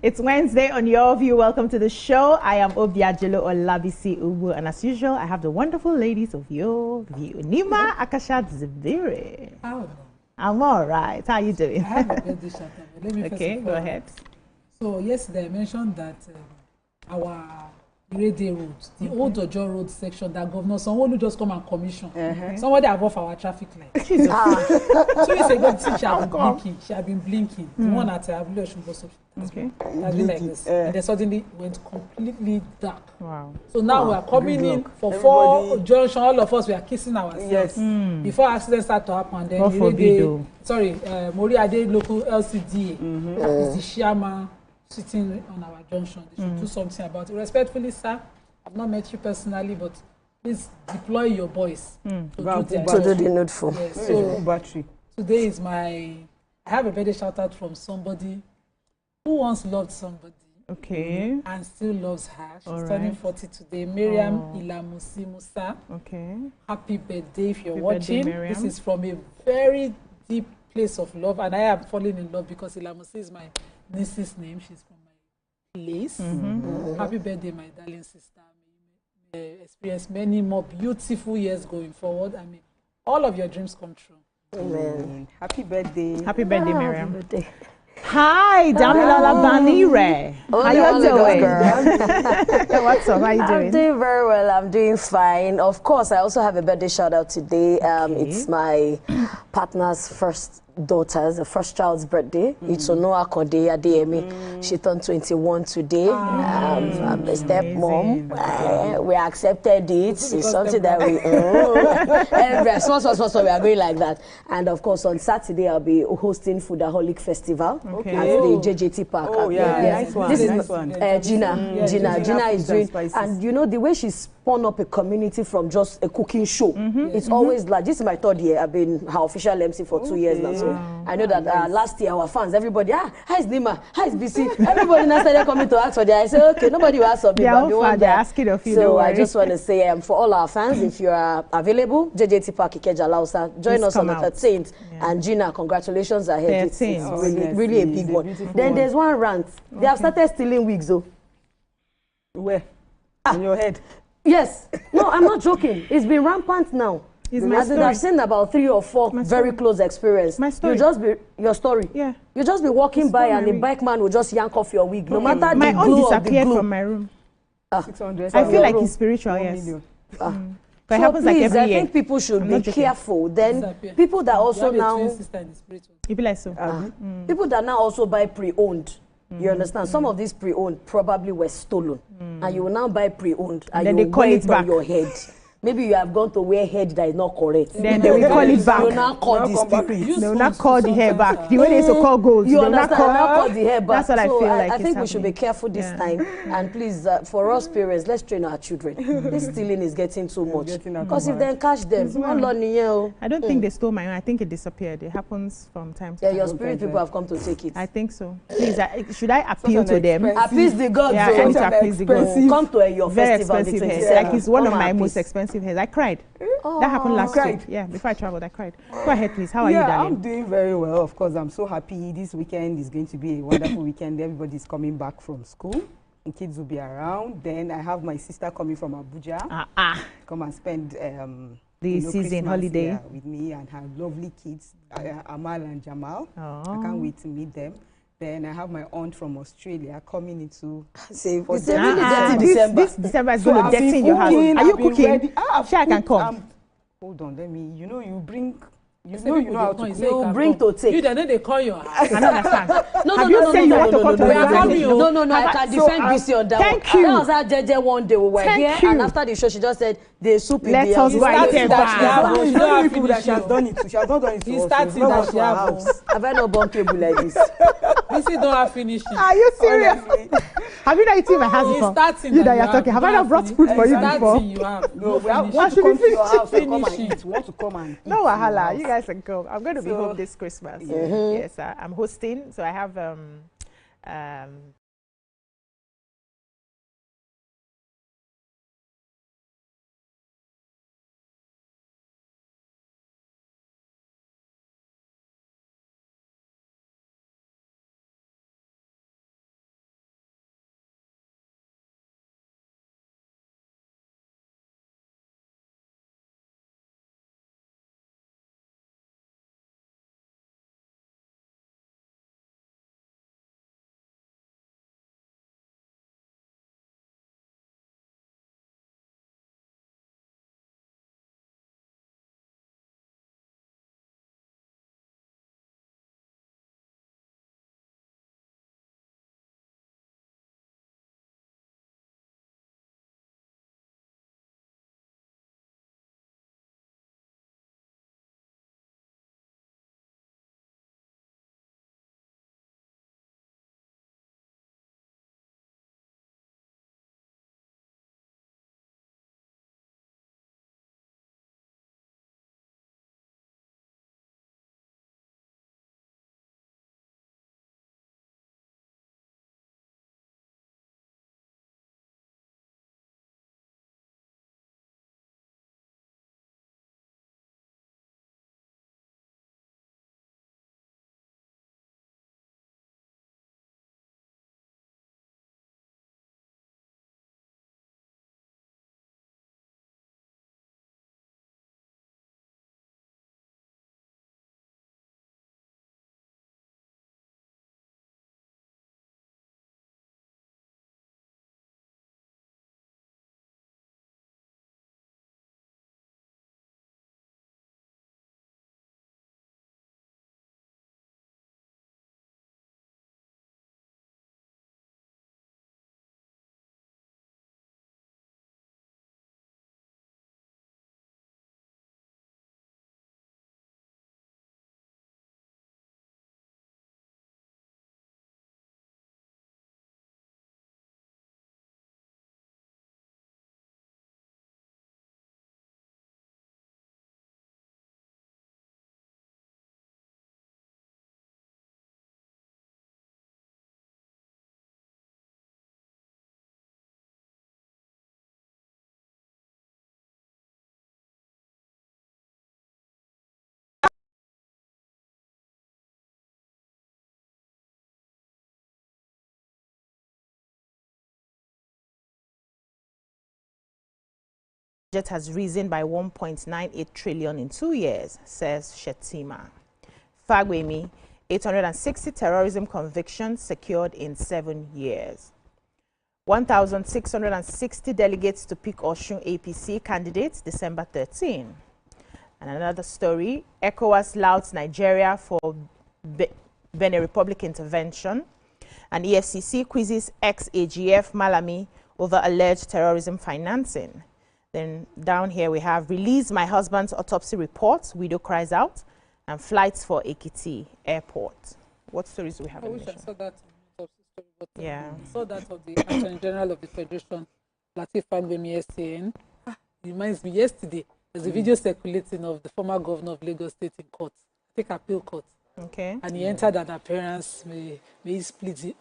It's Wednesday on Your View. Welcome to the show. I am Obiajelo Olabisi Ubu, and as usual, I have the wonderful ladies of Your View. Nima Akashat Zibiri. How? I'm all right. How are you doing? I have a birthday shout out. Let me Okay, go ahead. So yesterday I mentioned that our Irede Road, the old Ojo Road section that Governor Sanwo-Olu just come and commission. Somebody above our traffic light. 2 weeks ago, she had been blinking. The one at Abule Oshunboso. Okay. Has been like this. And then suddenly went completely dark. Wow. So now we are coming in for 4 junction. All of us, we are kissing ourselves. Yes. Before accidents start to happen, then Mori Ade local LCDA is the chairman sitting on our junction. They should do something about it. Respectfully, sir, I've not met you personally, but please deploy your boys to do the needful. Yes. So today is I have a birthday shout out from somebody who once loved somebody. Okay. And still loves her. She's turning 40 today. Miriam Ilamusi Musa. Okay. Happy birthday if you're Happy watching. Birthday, this is from a very deep place of love, and I am falling in love because Ilamusi is my niece's name. She's from my place. Happy birthday, my darling sister. May you experience many more beautiful years going forward. I mean, all of your dreams come true. Amen. Happy birthday. Happy birthday, Miriam. Happy birthday. Hi, Damilola Banire. How you doing? What's up? How you doing? I'm doing very well. I'm doing fine. Of course, I also have a birthday shout out today. It's my partner's first daughter's, the first child's birthday. It's Onoa Kode Adeyemi. She turned 21 today. I'm a stepmom. We accepted it. It's something that we we are going like that. And of course, on Saturday I'll be hosting Foodaholic Festival at the JJT Park. Oh yeah, nice one. This is nice one. Gina. Gina is doing, and you know the way she spun up a community from just a cooking show. It's always like, this is my 3rd year. I've been her official MC for 2 years now. So I know that last year our fans, everybody, hi is Nima, hi is BC. Everybody now started coming to ask for that. I said, okay, nobody will ask for me, but they're asking of you. So I just want to say, for all our fans, if you are available, JJT Park Ikeja Lausa, join us on the 13th. And Gina, congratulations ahead. It's really a big one. Then there's one rant. They have started stealing wigs, though. Where? In your head? Yes. No, I'm not joking. It's been rampant now. I've seen about 3 or 4 very close experience. My story. You just be your story. Yeah. You just be walking by and the bike man will just yank off your wig. No matter my the own glue disappeared of the glue. from my room. 600. I feel like it's spiritual, yes. But it happens like every I year. think people should be careful. Then people that also now you be like so. people that now also buy pre-owned. You understand? Some of these pre-owned probably were stolen, and you will now buy pre-owned, and then you they call wear it back on your head. Maybe you have gone to wear head that is not correct. Then they will call it back. You now call the spirit. They will not call the hair back. The way they used to call gold. You understand? Now call the hair back. That's what I feel like. I think we should be careful this time. And please, for us parents, let's train our children. This stealing is getting too much. Because if they catch them, I don't think they stole my own. I think it disappeared. It happens from time to time. Yeah, your spirit people have come to take it. I think so. Please, should I appeal to them? Appease the gods. Yeah, I need to appease the gods. Come to your very festival. Expensive hairs. Like it's one of my most expensive hairs. I cried. That happened last week. Yeah, before I traveled, I cried. Go ahead, please. How are you, darling? I'm doing very well. Of course, I'm so happy. This weekend is going to be a wonderful weekend. Everybody's coming back from school. The kids will be around. Then I have my sister coming from Abuja. Come and spend the season Christmas, holiday with me and her lovely kids, Amal and Jamal. I can't wait to meet them. Then I have my aunt from Australia coming into. This December is going to dirty in your house. Are you cooking? Sure, I can come. Hold on, let me. You know, you bring. You know how to cook. You bring to take. You then they call your house. I don't understand. No, have you said you want to come to no, I can defend BC on that one. Thank you. That was how JJ one day we were here, and after the show, she just said, the soup in the let us go and get back. She has done it. She has not done it to us. That she has. Have I not born cable like this? BC don't have finishing. Are you serious? Have you not eaten my house before? You that you're talking. Have I not brought food for you before? You have. No, we want to come to your house to come and eat. We want to come and eat. No wahala. You guys can come. I'm going to be home this Christmas. Yes, I'm hosting. So I have budget has risen by 1.98 trillion in 2 years, says Shettima. Fagwemi, 860 terrorism convictions secured in 7 years. 1,660 delegates to pick Osun APC candidates December 13. And another story, ECOWAS louts Nigeria for Benin Republic intervention. And EFCC quizzes ex-AGF Malami over alleged terrorism financing. Then down here we have release my husband's autopsy report, widow cries out, and flights for Ekiti Airport. What stories do we have? I wish I saw that autopsy story, but yeah. I saw that of the Attorney General of the Federation, Lateef Fagbemi, yesterday. It reminds me, yesterday, there's a video circulating of the former governor of Lagos State in court, I think appeal court. Okay. And he entered an appearance, may he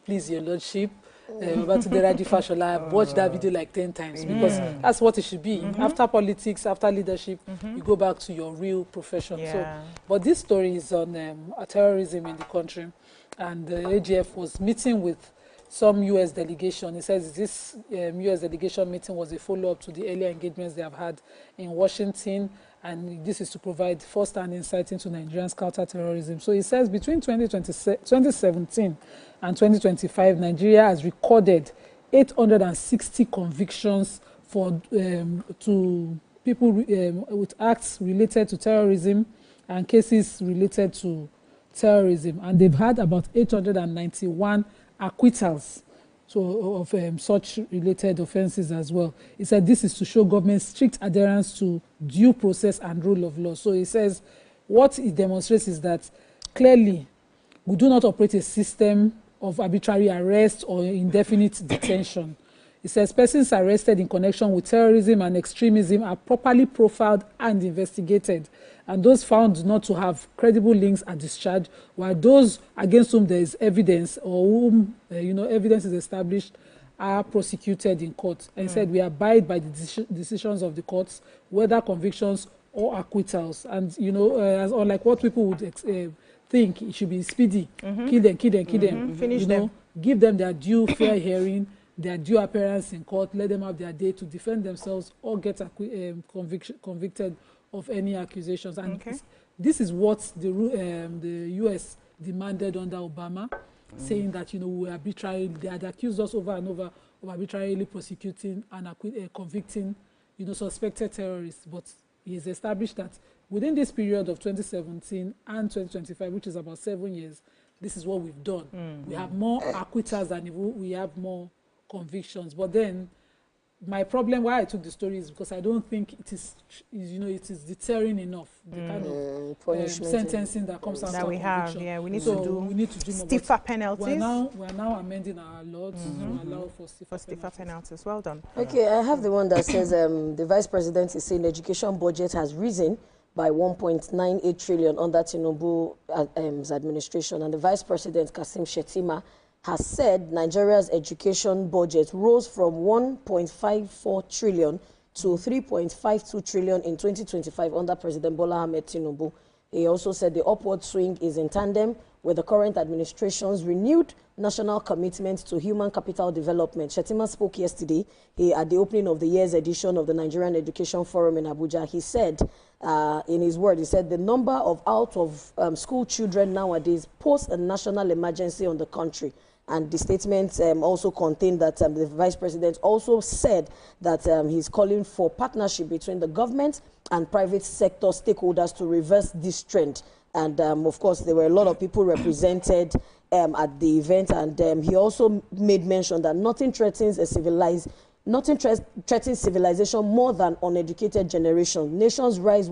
please your lordship. I've watched that video like 10 times because that's what it should be. After politics, after leadership, you go back to your real profession. Yeah. So, but this story is on terrorism in the country, and the AGF was meeting with some U.S. delegation. It says this U.S. delegation meeting was a follow-up to the earlier engagements they have had in Washington, and this is to provide first-hand insight into Nigeria's counter-terrorism. So it says between 2017 and 2025, Nigeria has recorded 860 convictions for to people with acts related to terrorism and cases related to terrorism, and they've had about 891 acquittals of such related offences as well. He said this is to show government strict adherence to due process and rule of law. So he says what it demonstrates is that clearly we do not operate a system of arbitrary arrest or indefinite detention. It says persons arrested in connection with terrorism and extremism are properly profiled and investigated, and those found not to have credible links are discharged, while those against whom there is evidence or whom evidence is established are prosecuted in court. And he said we abide by the decisions of the courts, whether convictions or acquittals. And as unlike what people would think, it should be speedy. Kill them. Finish them. Give them their due fair hearing, their due appearance in court, let them have their day to defend themselves or get convicted of any accusations. And this is what the U.S. demanded under Obama, saying that we arbitrarily, they had accused us over and over of arbitrarily prosecuting and convicting suspected terrorists. But he has established that within this period of 2017 and 2025, which is about 7 years, this is what we've done. We have more acquittals than we have more convictions. But then my problem why I took the story is because I don't think it is deterring enough, the kind of sentencing that comes out that we have. Yeah, we need to do stiffer more penalties. We're now amending our laws to allow for stiffer penalties. Well done. Okay, I have the one that says the Vice President is saying education budget has risen by 1.98 trillion under Tinubu's administration, and the Vice President Kasim Shettima has said Nigeria's education budget rose from 1.54 trillion to 3.52 trillion in 2025 under President Bola Ahmed Tinubu. He also said the upward swing is in tandem with the current administration's renewed national commitment to human capital development. Shettima spoke yesterday at the opening of the year's edition of the Nigerian Education Forum in Abuja. He said, in his word, he said the number of out-of-school children nowadays pose a national emergency on the country. And the statement also contained that the Vice President also said that he's calling for partnership between the government and private sector stakeholders to reverse this trend. And of course, there were a lot of people represented at the event, and he also made mention that nothing threatens civilization more than uneducated generation. Nations rise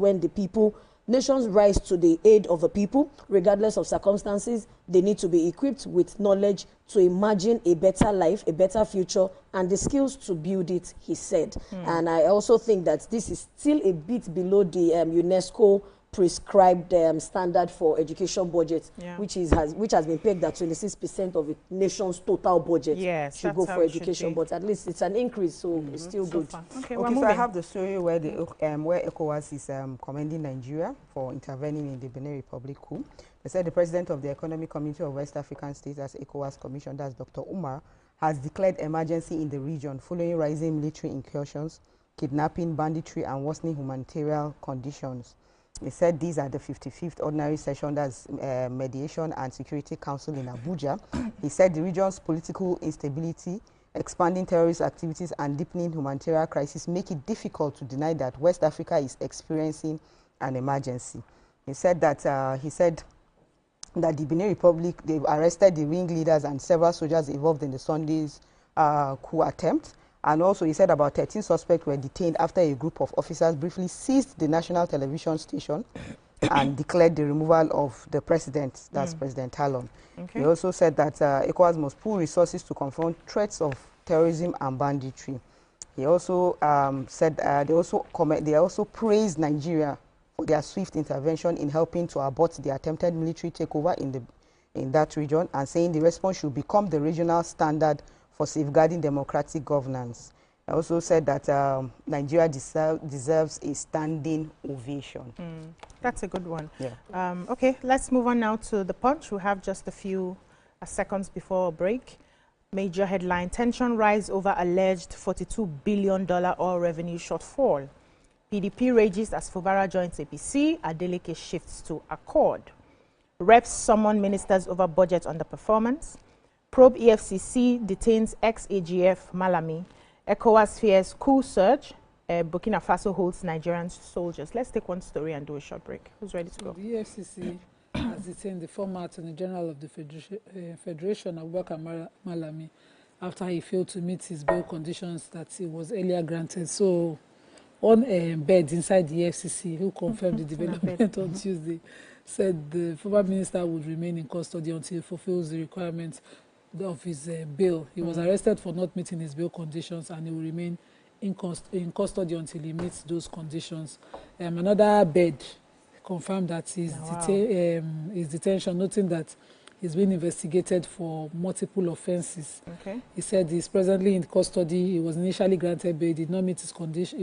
to the aid of the people, regardless of circumstances. They need to be equipped with knowledge to imagine a better life, a better future, and the skills to build it, he said. And I also think that this is still a bit below the UNESCO prescribed standard for education budget, which has been pegged at 26% of the nation's total budget should go for education. But at least it's an increase, so it's still good. Okay, so I have the story where where ECOWAS is commending Nigeria for intervening in the Benin Republic coup. They said the president of the Economic Community of West African States, as ECOWAS Commission, that's Dr. Umar, has declared emergency in the region following rising military incursions kidnapping, banditry, and worsening humanitarian conditions. He said these are the 55th ordinary session, that's Mediation and Security Council in Abuja. He said the region's political instability, expanding terrorist activities, and deepening humanitarian crisis make it difficult to deny that West Africa is experiencing an emergency. He said that the Benin Republic, they've arrested the ringleaders and several soldiers involved in the Sunday's coup attempt. And also he said about 13 suspects were detained after a group of officers briefly seized the national television station and declared the removal of the president, that's President Talon. Okay. He also said that ECOWAS must pool resources to confront threats of terrorism and banditry. He also said they also praised Nigeria for their swift intervention in helping to abort the attempted military takeover in that region, and saying the response should become the regional standard for safeguarding democratic governance. I also said that Nigeria deserves a standing ovation. That's a good one. Yeah. Okay, let's move on now to The Punch. We have just a few seconds before a break. Major headline: tension rise over alleged $42 billion oil revenue shortfall. PDP rages as Fubara joins APC. Adeleke shifts to Accord. Reps summon ministers over budget underperformance. Probe EFCC detains ex-AGF Malami. ECOWAS fears coup surge. Burkina Faso holds Nigerian soldiers. Let's take one story and do a short break. Who's ready to go? The EFCC has detained the former Attorney General of the Federation, Abubakar Malami, after he failed to meet his bail conditions that he was earlier granted. So, on bed inside the EFCC, who confirmed the development on Tuesday, said the former minister would remain in custody until he fulfills the requirements of his bail. He was arrested for not meeting his bail conditions, and he will remain in custody until he meets those conditions. Another bed confirmed that his detention, noting that he's being investigated for multiple offenses. Okay. He said he's presently in custody. He was initially granted bail, did not meet his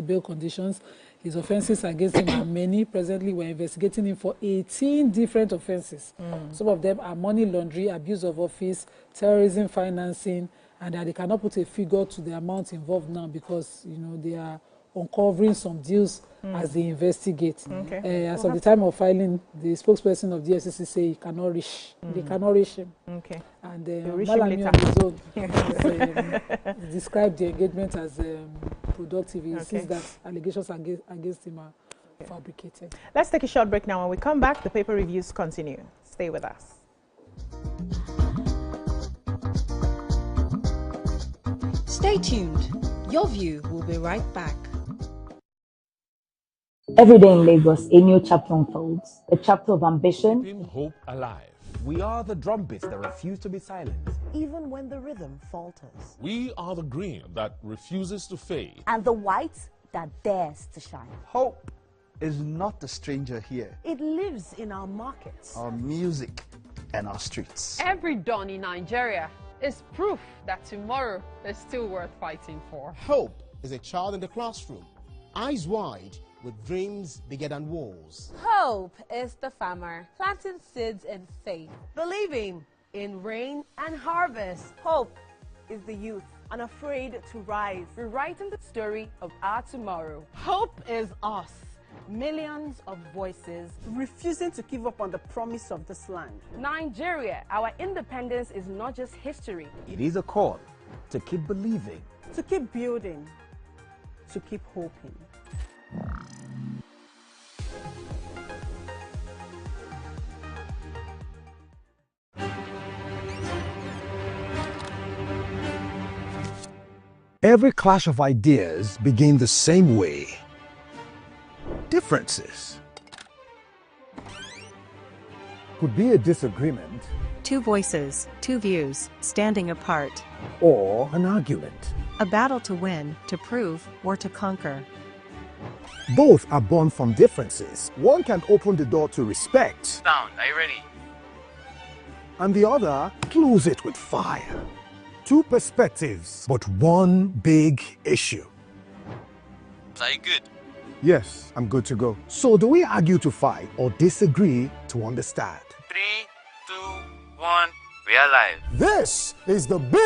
bail conditions. His offenses against him are many. Presently, we're investigating him for 18 different offenses. Some of them are money laundering, abuse of office, terrorism financing, and that they cannot put a figure to the amount involved now because, you know, they are uncovering some deals as they investigate. Okay. As of the time of filing, the spokesperson of the FCC say he cannot reach. They cannot reach him. Okay. And Malami on his own described the engagement as productive. He sees that allegations against him are fabricated. Let's take a short break now. When we come back, the paper reviews continue. Stay with us. Stay tuned. Your View will be right back. Every day in Lagos, a new chapter unfolds. A chapter of ambition. Keeping hope alive. We are the drumbeats that refuse to be silent. Even when the rhythm falters. We are the green that refuses to fade. And the white that dares to shine. Hope is not a stranger here. It lives in our markets, our music, and our streets. Every dawn in Nigeria is proof that tomorrow is still worth fighting for. Hope is a child in the classroom, eyes wide, with dreams bigger than walls. Hope is the farmer planting seeds in faith, believing in rain and harvest. Hope is the youth unafraid to rise, rewriting the story of our tomorrow. Hope is us, millions of voices refusing to give up on the promise of this land. Nigeria, our independence is not just history. It is a call to keep believing, to keep building, to keep hoping. Every clash of ideas begins the same way. Differences could be a disagreement, two voices, two views, standing apart, or an argument, a battle to win, to prove, or to conquer. Both are born from differences. One can open the door to respect. Sound, are you ready? And the other close it with fire. Two perspectives, but one big issue. Are you good? Yes, I'm good to go. So do we argue to fight or disagree to understand? 3, 2, 1, we are live. This is the big...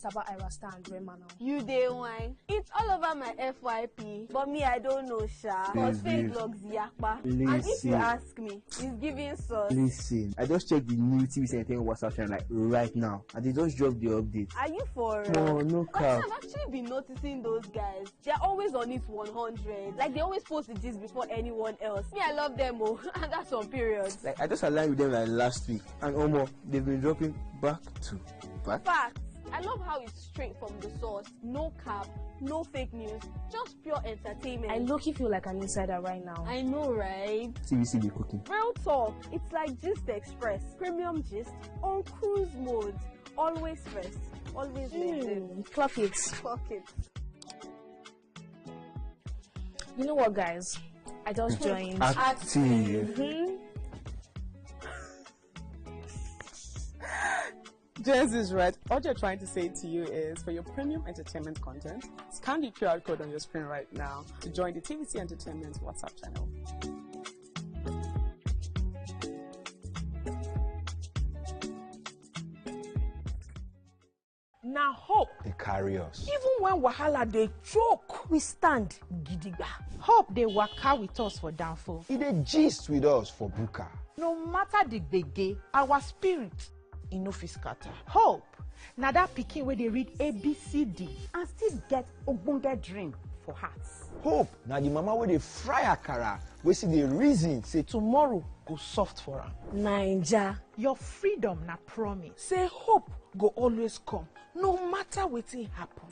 Sabah Ira stand Rema now. You day wine. It's all over my FYP. But me, I don't know, Sha. Cause fake blogs yakpa. And if you ask me, it's giving sauce. Listen, I just checked the new TV Entertainment WhatsApp channel like right now, and they just dropped the update. Are you for Oh, no cap. I've actually been noticing those guys. They're always on it 100. Like they always post the gist before anyone else. Me, I love them, oh, and that's on period. Like I just aligned with them like last week, and almost they've been dropping back to back. Facts. I love how it's straight from the source. No cap, no fake news, just pure entertainment. I low-key feel like an insider right now. I know, right? TVC be cooking. Real talk. It's like Gist Express. Premium gist on cruise mode. Always first. Always legend. Clock it. Clock it. You know what, guys? I just joined. Active. Jens is right. All you're trying to say to you is for your premium entertainment content, scan the QR code on your screen right now to join the TVC Entertainment WhatsApp channel. Now hope They carry us. even when wahala they choke, we stand gidigba. Hope they waka with us for downfall. They gist with us for buka. No matter the gbege, our spirit no fit scatter. Hope na that pikin where they read ABCD and still get ogbonge dream for hearts. Hope now the mama where they fry akara, we see the reason say Tomorrow go soft for am. Naija, your freedom na promise. Say hope go always come, no matter wetin happen.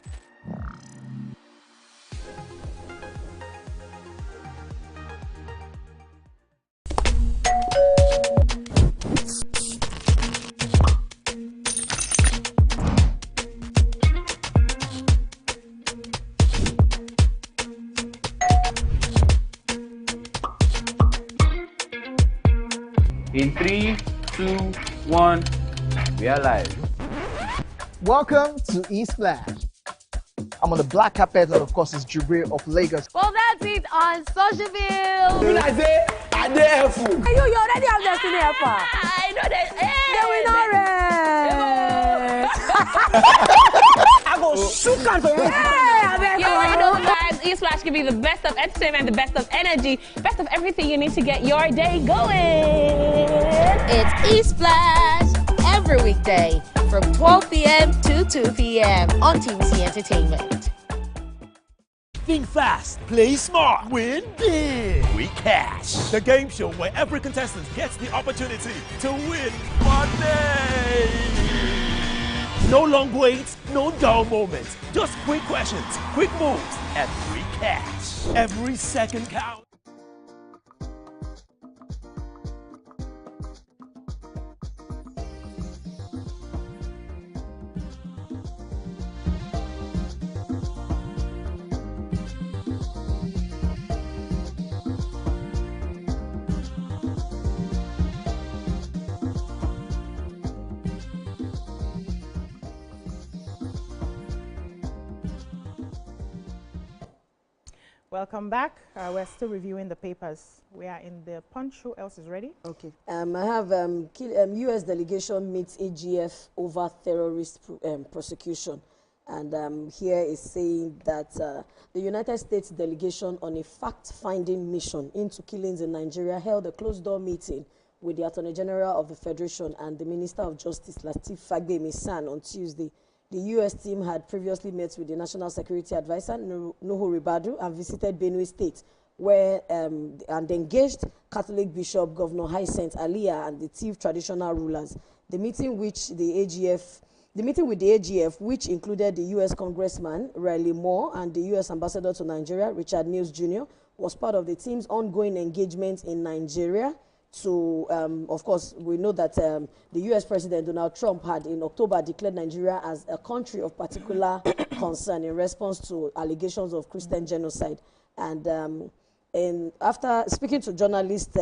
In 3, 2, 1, we are live. Welcome to E-Splash. I'm on the black carpet, and of course, it's Jubril of Lagos. Well, that's it on Socialville. When I say, I dare fool. You already have Destiny Alpha. I know that. I go shook and for you. You already know, guys. E-Splash can be the best of entertainment, the best of energy, best of everything you need to get your day going. It's E-Splash every weekday from 12 p.m. to 2 p.m. on TVC Entertainment. Think fast, play smart, win big. We Cash, the game show where every contestant gets the opportunity to win money. No long waits, no dull moments, just quick questions, quick moves, and free cash. Every second counts. Welcome back. We're still reviewing the papers. We are in the punch. Who else is ready? Okay. I have U.S. delegation meets AGF over terrorist prosecution. And here is saying that the United States delegation on a fact-finding mission into killings in Nigeria held a closed-door meeting with the Attorney General of the Federation and the Minister of Justice, Lateef Fagbemi-San, on Tuesday. The U.S. team had previously met with the National Security Advisor, Nuhu Ribadu, and visited Benue State, where and engaged Catholic Bishop Governor Hyacinth Aliyah and the chief traditional rulers. The meeting with the AGF, which included the U.S. Congressman Riley Moore and the U.S. Ambassador to Nigeria, Richard Mills Jr., was part of the team's ongoing engagement in Nigeria. So, of course, we know that the U.S. President Donald Trump had in October declared Nigeria as a country of particular concern in response to allegations of Christian genocide. And after speaking to journalists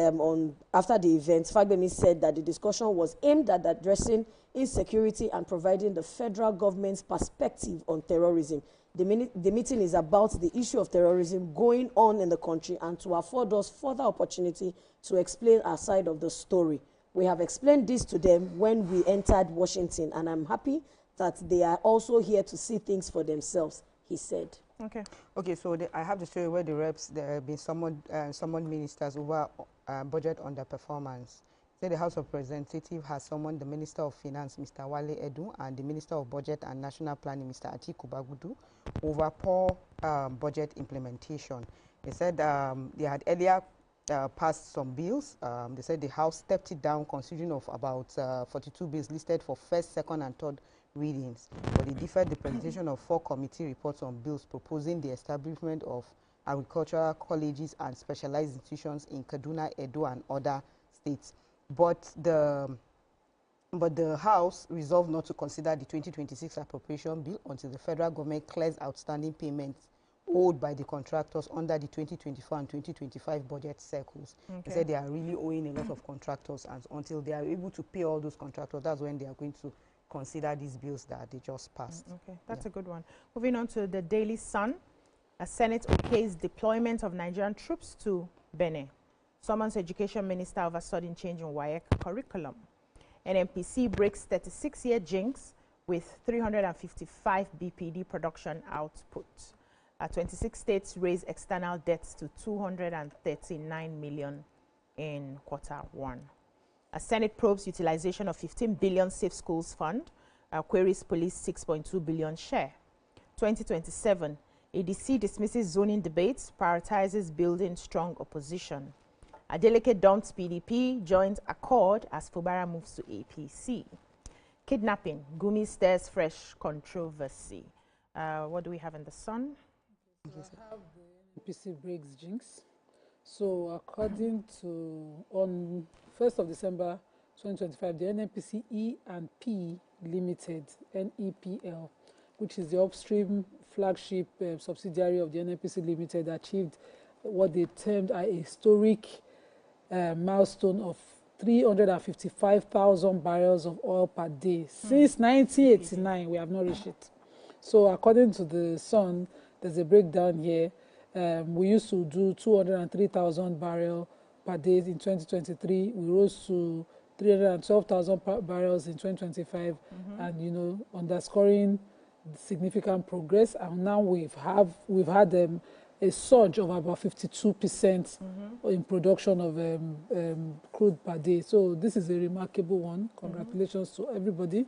after the event, Fagbemi said that the discussion was aimed at addressing insecurity and providing the federal government's perspective on terrorism. The meeting is about the issue of terrorism going on in the country and to afford us further opportunity to explain our side of the story. We have explained this to them when we entered Washington, and I'm happy that they are also here to see things for themselves, he said. Okay. Okay, so I have the story where the reps, there have been summoned ministers over budget underperformance. Say the House of Representatives has summoned the Minister of Finance, Mr. Wale Edu, and the Minister of Budget and National Planning, Mr. Atiku Bagudu, over poor budget implementation. They said they had earlier passed some bills. They said the House stepped it down, considering of about 42 bills listed for first, second, and third readings. But they deferred the presentation of 4 committee reports on bills proposing the establishment of agricultural colleges and specialized institutions in Kaduna, Edo, and other states. But the House resolved not to consider the 2026 appropriation bill until the federal government clears outstanding payments owed by the contractors under the 2024 and 2025 budget cycles. Okay. They said they are really owing a lot of contractors, and until they are able to pay all those contractors, that's when they are going to consider these bills that they just passed. Okay, that's a good one. Moving on to the Daily Sun. A Senate okays deployment of Nigerian troops to Benin. Summons Education Minister over sudden change in WAEC curriculum. NNPC breaks 36-year jinx with 355 BPD production output. 26 states raise external debts to 239 million in Q1. A Senate probes utilization of 15 billion Safe Schools Fund. Queries police 6.2 billion share. 2027, ADC dismisses zoning debates, prioritizes building strong opposition. Adeleke dumps PDP, joins Accord as Fubara moves to APC. Kidnapping, Gumi stirs fresh controversy. What do we have in the Sun? I have the NPC breaks jinx. So according to, on 1st of December 2025, the NNPC E&P Limited, NEPL, which is the upstream flagship subsidiary of the NNPC Limited, achieved what they termed a historic milestone of 355,000 barrels of oil per day. Since 1989, we have not reached it. So according to the Sun, there's a breakdown here. We used to do 203,000 barrels per day in 2023. We rose to 312,000 barrels in 2025, and you know, underscoring significant progress. And now we've had a surge of about 52% in production of crude per day. So this is a remarkable one. Congratulations to everybody.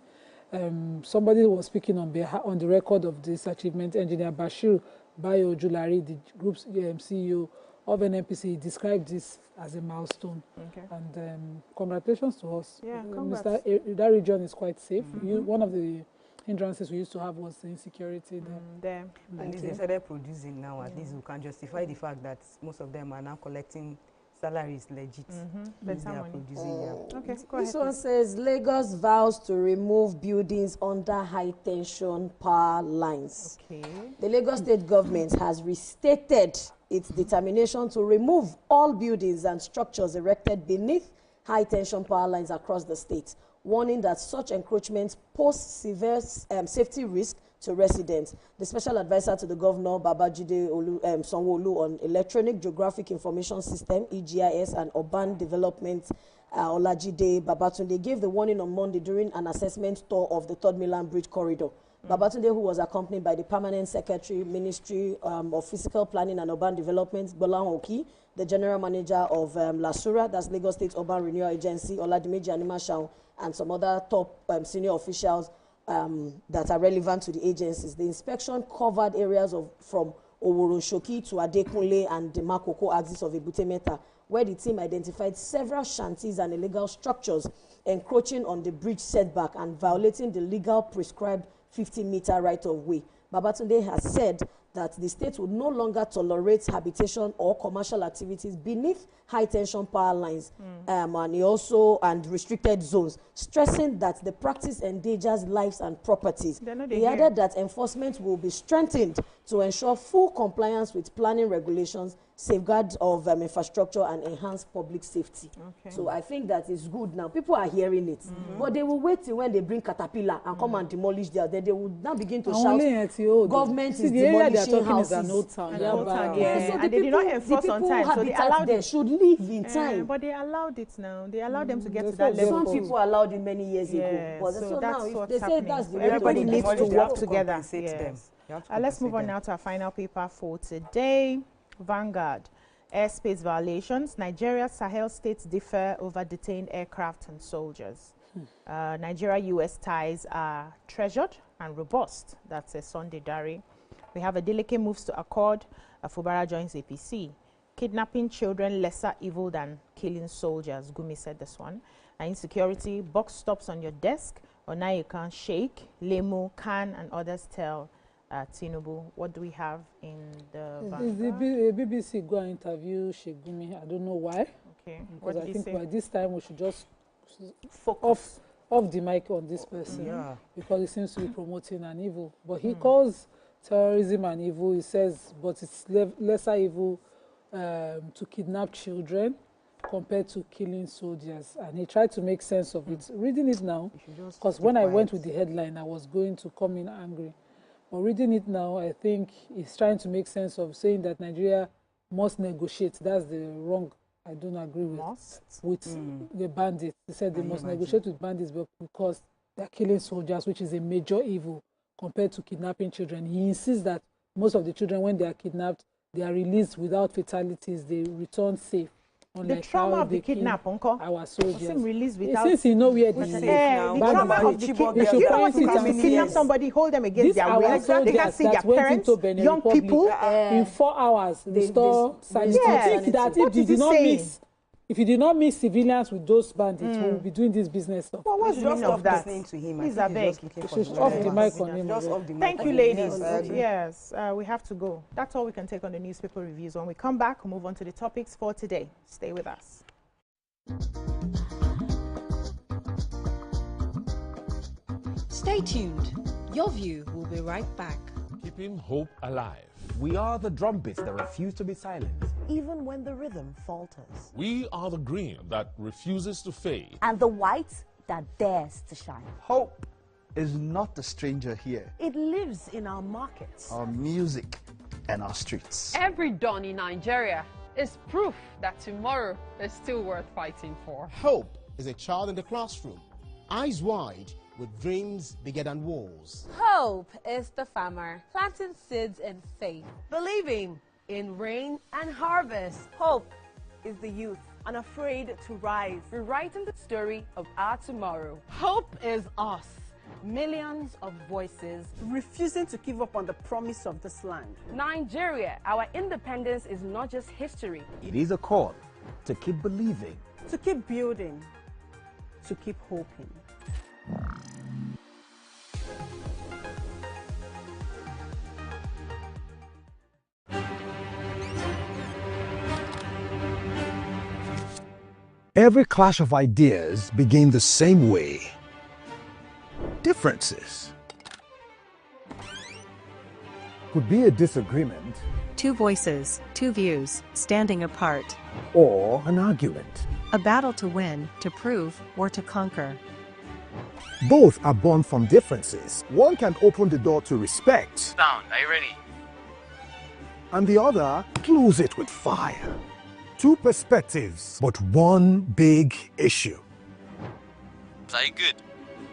Somebody was speaking on the record of this achievement. Engineer Bashir Bayo Julari, the group's CEO of NNPC, described this as a milestone. Okay. And congratulations to us. Yeah, that region is quite safe. One of the hindrances we used to have was the insecurity there. And if they started producing now, at least we can justify the fact that most of them are now collecting salaries legit. They are producing. Okay, go ahead. This one says Lagos vows to remove buildings under high tension power lines. Okay. The Lagos state government has restated its determination to remove all buildings and structures erected beneath high tension power lines across the state, warning that such encroachments pose severe safety risk to residents. The special advisor to the governor, Babajide Sanwo-Olu, on Electronic Geographic Information System, EGIS, and Urban Development, Olajide Babatunde, gave the warning on Monday during an assessment tour of the Third Mainland Bridge corridor. Babatunde, who was accompanied by the Permanent Secretary, Ministry of Physical Planning and Urban Development, Bolan Oki, the General Manager of LASURA, that's Lagos State Urban Renewal Agency, Oladimeji Animashao, and some other top senior officials that are relevant to the agencies. The inspection covered areas from Oworoshoki to Adekunle and the Makoko axis of Ebute Metta, where the team identified several shanties and illegal structures encroaching on the bridge setback and violating the legal prescribed 50-meter right-of-way. Babatunde has said that the state would no longer tolerate habitation or commercial activities beneath high-tension power lines and restricted zones, stressing that the practice endangers lives and properties. He added that enforcement will be strengthened to ensure full compliance with planning regulations, safeguards of infrastructure, and enhanced public safety. Okay. So I think that is good now. People are hearing it, but they will wait till when they bring caterpillar and come and demolish there. Then they will now begin to shout, government is demolishing are talking houses. is an old town. Yeah, So and they did not enforce on time, so they allowed there it. should live in time. But they allowed it now. They allowed them to get to That's that what level. Some people allowed it many years Yeah, ago. But so that's now, if what's they say happening. that's the So way everybody to needs to They work have to together. compensate them. Yes. You have to Let's move on compensate now to our final paper for today. Vanguard. Airspace violations. Nigeria's Sahel states differ over detained aircraft and soldiers. Nigeria-US ties are treasured and robust. That's a Sunday diary. We have Adeleke moves to accord. Fubara joins APC. Kidnapping children lesser evil than killing soldiers. Gumi said this one. Insecurity. Box stops on your desk. Onayeka, Sheikh, Lemo, Khan, and others tell Tinubu. What do we have in the BBC go and interview Sheikh Gumi? I don't know why. Okay. Because I think by this time we should just focus off the mic on this person because he seems to be promoting an evil. But he calls terrorism an evil. He says, but it's lesser evil to kidnap children compared to killing soldiers. And he tried to make sense of it. Reading it now, because when I went with the headline, I was going to come in angry. But reading it now, I think he's trying to make sense of saying that Nigeria must negotiate. That's the wrong. I don't agree with the bandits. He said they must negotiate with bandits because they're killing soldiers, which is a major evil compared to kidnapping children. He insists that most of the children, when they are kidnapped, they are released without fatalities. They return safe. The trauma of the kidnap, Uncle. Our soldiers. Released without. Since you know where the trauma of the kidnap. You know what it is to kidnap somebody, hold them against their will. They can't see their parents, young people. In 4 hours, restore sanity. Think that if you did not miss civilians with those bandits, we will be doing this business stuff. Well, what's the meaning of that? Please, I beg. Off the mic on him. Thank you, ladies. Yes, we have to go. That's all we can take on the newspaper reviews. When we come back, we'll move on to the topics for today. Stay with us. Stay tuned. Your View will be right back. Keeping hope alive. We are the drumbeats that refuse to be silent. Even when the rhythm falters. We are the green that refuses to fade. And the white that dares to shine. Hope is not a stranger here. It lives in our markets, our music, and our streets. Every dawn in Nigeria is proof that tomorrow is still worth fighting for. Hope is a child in the classroom, eyes wide, with dreams bigger than walls. Hope is the farmer planting seeds in faith, believing in rain and harvest. Hope is the youth unafraid to rise, rewriting the story of our tomorrow. Hope is us, millions of voices refusing to give up on the promise of this land. Nigeria, our independence is not just history. It is a call to keep believing, to keep building, to keep hoping. Every clash of ideas begin the same way. Differences could be a disagreement, Two voices, two views, standing apart. or an argument. A battle to win, to prove, or to conquer. Both are born from differences. One can open the door to respect, Sound, are you ready? and the other close it with fire. Two perspectives, but one big issue. Are you good?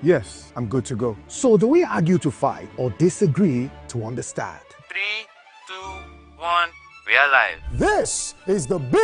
Yes, I'm good to go. So do we argue to fight or disagree to understand? 3, 2, 1, we are live. This is the big...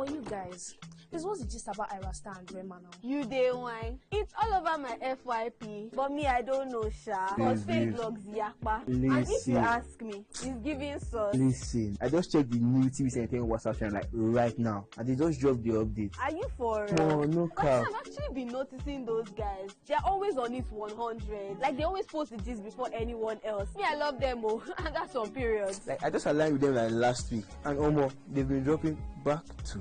You guys, this was the gist about Ira Star and Rema now. You day wine. It's all over my FYP, but me I don't know sha. Cause fake logs yakpa. And if you ask me, it's giving sauce. Listen, I just checked the new tvcentertainment WhatsApp channel like right now, and they just dropped the update. Are you for No cap. I've actually been noticing those guys. They're always on it 100. Like they always post the gist before anyone else. Me, I love them, oh, and that's on periods. Like I just aligned with them like last week, and almost they've been dropping back to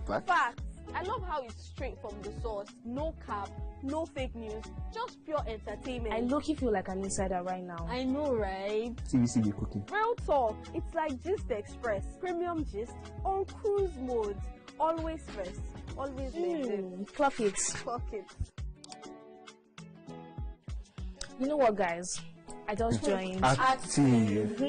back. Facts. I love how it's straight from the source. No cap, no fake news, just pure entertainment. I low-key feel like an insider right now. I know, right? TVC be cooking. Real talk. It's like Gist Express, premium gist on cruise mode. Always first, always maintain. Clock it. Clock it. You know what, guys? I just joined. Active.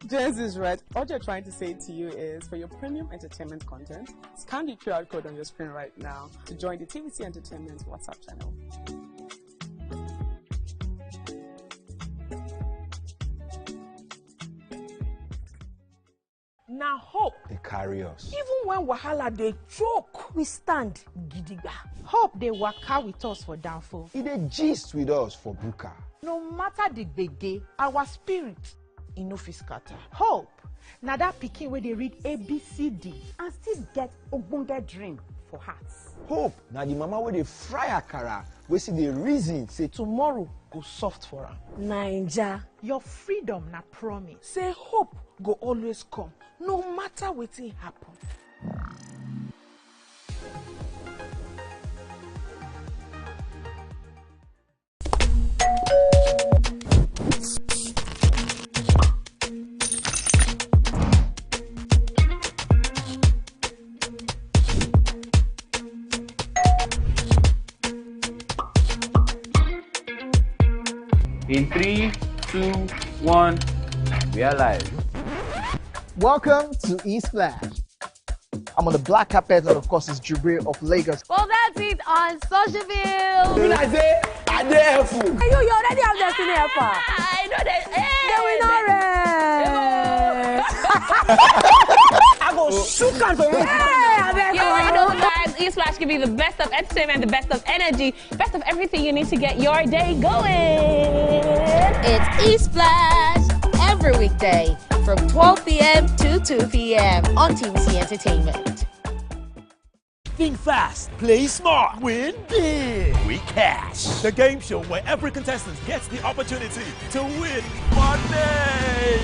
Jess is right. What you're trying to say to you is, for your premium entertainment content, scan the QR code on your screen right now to join the TVC Entertainment WhatsApp channel. Now hope They carry us. even when wahala they choke, we stand gidigba. Hope they waka with us for downfall. They gist with us for buka. No matter the gbege, our spirit no fit scatter. Hope. Now that pikin where they read ABCD And still get ogbonge dream for hearts. Hope. Now the mama where they fry akara, we see the reason say Tomorrow go soft for am. Naija. Your freedom na promise. Say hope go always come, no matter wetin happen. In 3, 2, 1, we are live. Welcome to E-Splash. I'm on the black carpet, and of course, it's Jubril of Lagos. Well, that's it on Socialville. When I say, I dare fool. You already have Destiny Helper. I know that. I go shoot am for you. You already know, guys. E-Splash can be the best of entertainment, the best of energy, best of everything you need to get your day going. It's E-Splash every weekday from 12 p.m. to 2 p.m. on TVC Entertainment. Think fast, play smart, win big. We cash. The game show where every contestant gets the opportunity to win money.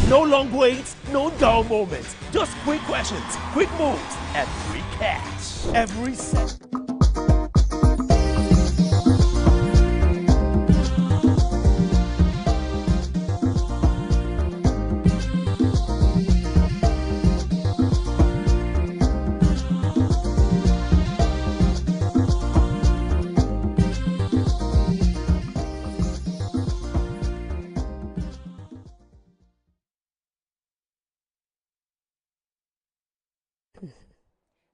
No long waits, no dull moments. Just quick questions, quick moves, and free cash. Every set.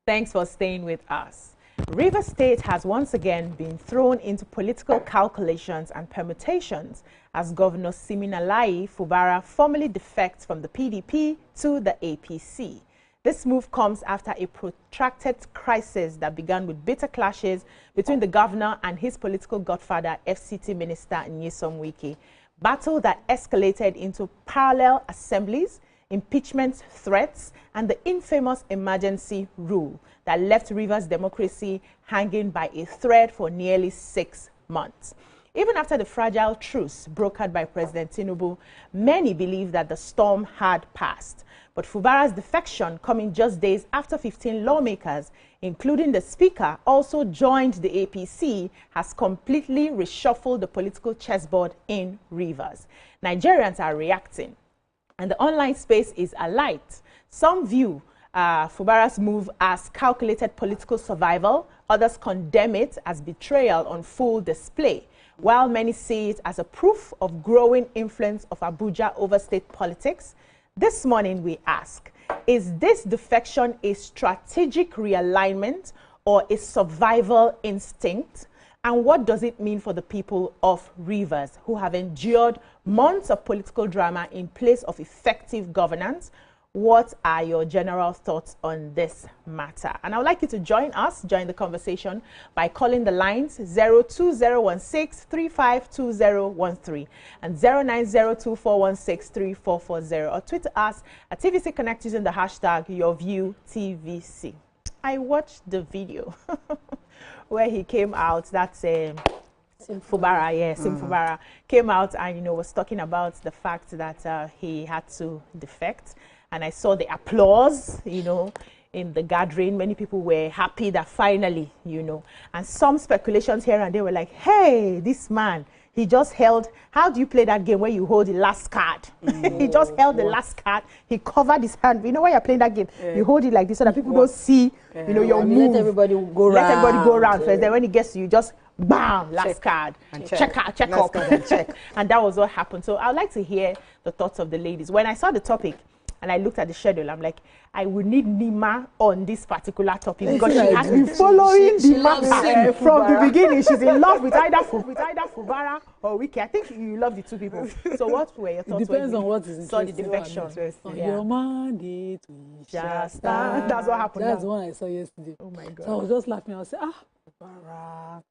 Thanks for staying with us. Rivers State has once again been thrown into political calculations and permutations as Governor Siminalayi Fubara formally defects from the PDP to the APC. This move comes after a protracted crisis that began with bitter clashes between the governor and his political godfather, FCT Minister Nyesom Wike, battle that escalated into parallel assemblies, impeachment threats, and the infamous emergency rule that left Rivers democracy hanging by a thread for nearly 6 months. Even after the fragile truce brokered by President Tinubu, many believe that the storm had passed. But Fubara's defection, coming just days after 15 lawmakers, including the Speaker, also joined the APC, has completely reshuffled the political chessboard in Rivers. Nigerians are reacting, and the online space is alight. Some view Fubara's move as calculated political survival. Others condemn it as betrayal on full display, while many see it as a proof of growing influence of Abuja over state politics. This morning we ask, is this defection a strategic realignment or a survival instinct? And what does it mean for the people of Rivers, who have endured months of political drama in place of effective governance? What are your general thoughts on this matter? And I would like you to join the conversation by calling the lines 02016352013 and 09024163440, or tweet us at TVC Connect using the hashtag YourViewTVC. I watched the video where he came out, that's Fubara, Fubara came out and, was talking about the fact that he had to defect. And I saw the applause, in the gathering. Many people were happy that finally, you know, and some speculations here and there were like, hey, this man, he just held, how do you play that game where you hold the last card? He just held the last card. He covered his hand. You know when you're playing that game, you hold it like this so that people don't see, you know, your move. Let everybody go around. Let everybody go around first. Then when it gets to you, just bam, last card. And check up. and check. And that was what happened. So I would like to hear the thoughts of the ladies. When I saw the topic and I looked at the schedule, I'm like, I would need Nima on this particular topic because she has been following the matter from the beginning. She's in love with either Fubara or Wiki. I think you love the two people. So what were your thoughts? It depends on what is saw the defection. Your mandate, we shall stand. That's what happened. That's the one I saw yesterday. Oh my God. So I was just laughing. I was saying, Fubara.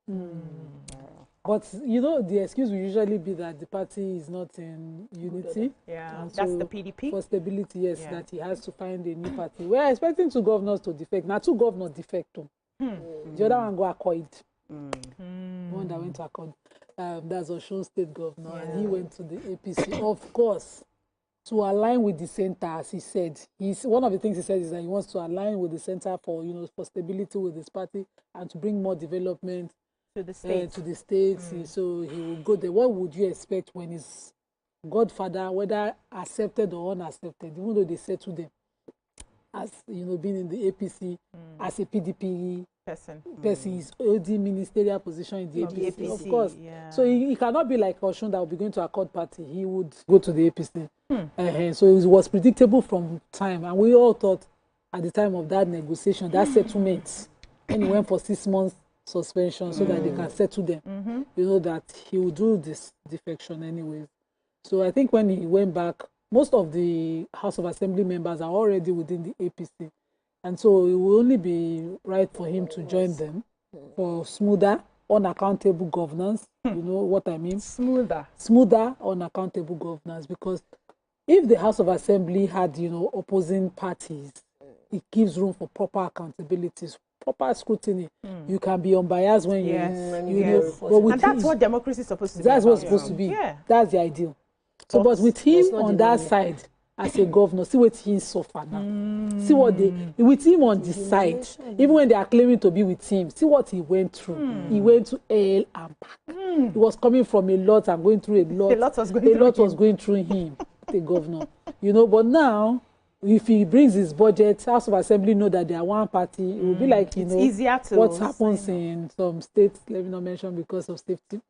But you know, the excuse will usually be that the party is not in unity. Yeah, and that's so the PDP. For stability, yes, that he has to find a new party. We're expecting two governors to defect. Now, two governors defect. The other one go accord. One that went to accord. That's Osun State governor, and he went to the APC. Of course, to align with the center, as he said. One of the things he said is that he wants to align with the center for, you know, for stability with his party and to bring more development to the states. So he will go there. What would you expect when his godfather, whether accepted or unaccepted, even though they said to them, as you know, being in the APC as a PDP person is holding ministerial position in the APC, of course. So he cannot be like Osun that will be going to Accord party. He would go to the APC. So it was predictable from time, and we all thought at the time of that negotiation, that settlement, and he went for 6 months suspension so that they can settle them. You know that he will do this defection anyways. So I think when he went back, most of the House of Assembly members are already within the APC, and so it will only be right for him to join them for smoother, unaccountable governance. You know what I mean? Smoother, unaccountable governance. Because if the House of Assembly had, you know, opposing parties, it gives room for proper accountabilities, proper scrutiny. You can be unbiased when you know. But and that's what democracy is supposed to be. That's what's supposed to be. Yeah. That's the ideal. So, but with him on that side, as a governor, see what he suffer now. See what with him on the side, even when they are claiming to be with him, see what he went through. He went to hell and back. He was coming from a lot and going through a lot. A lot was going through him, the governor. You know, but now, if he brings his budget, House of Assembly know that they are one party. It will be like, you know, easier to what happens in some states, let me not mention because of safety.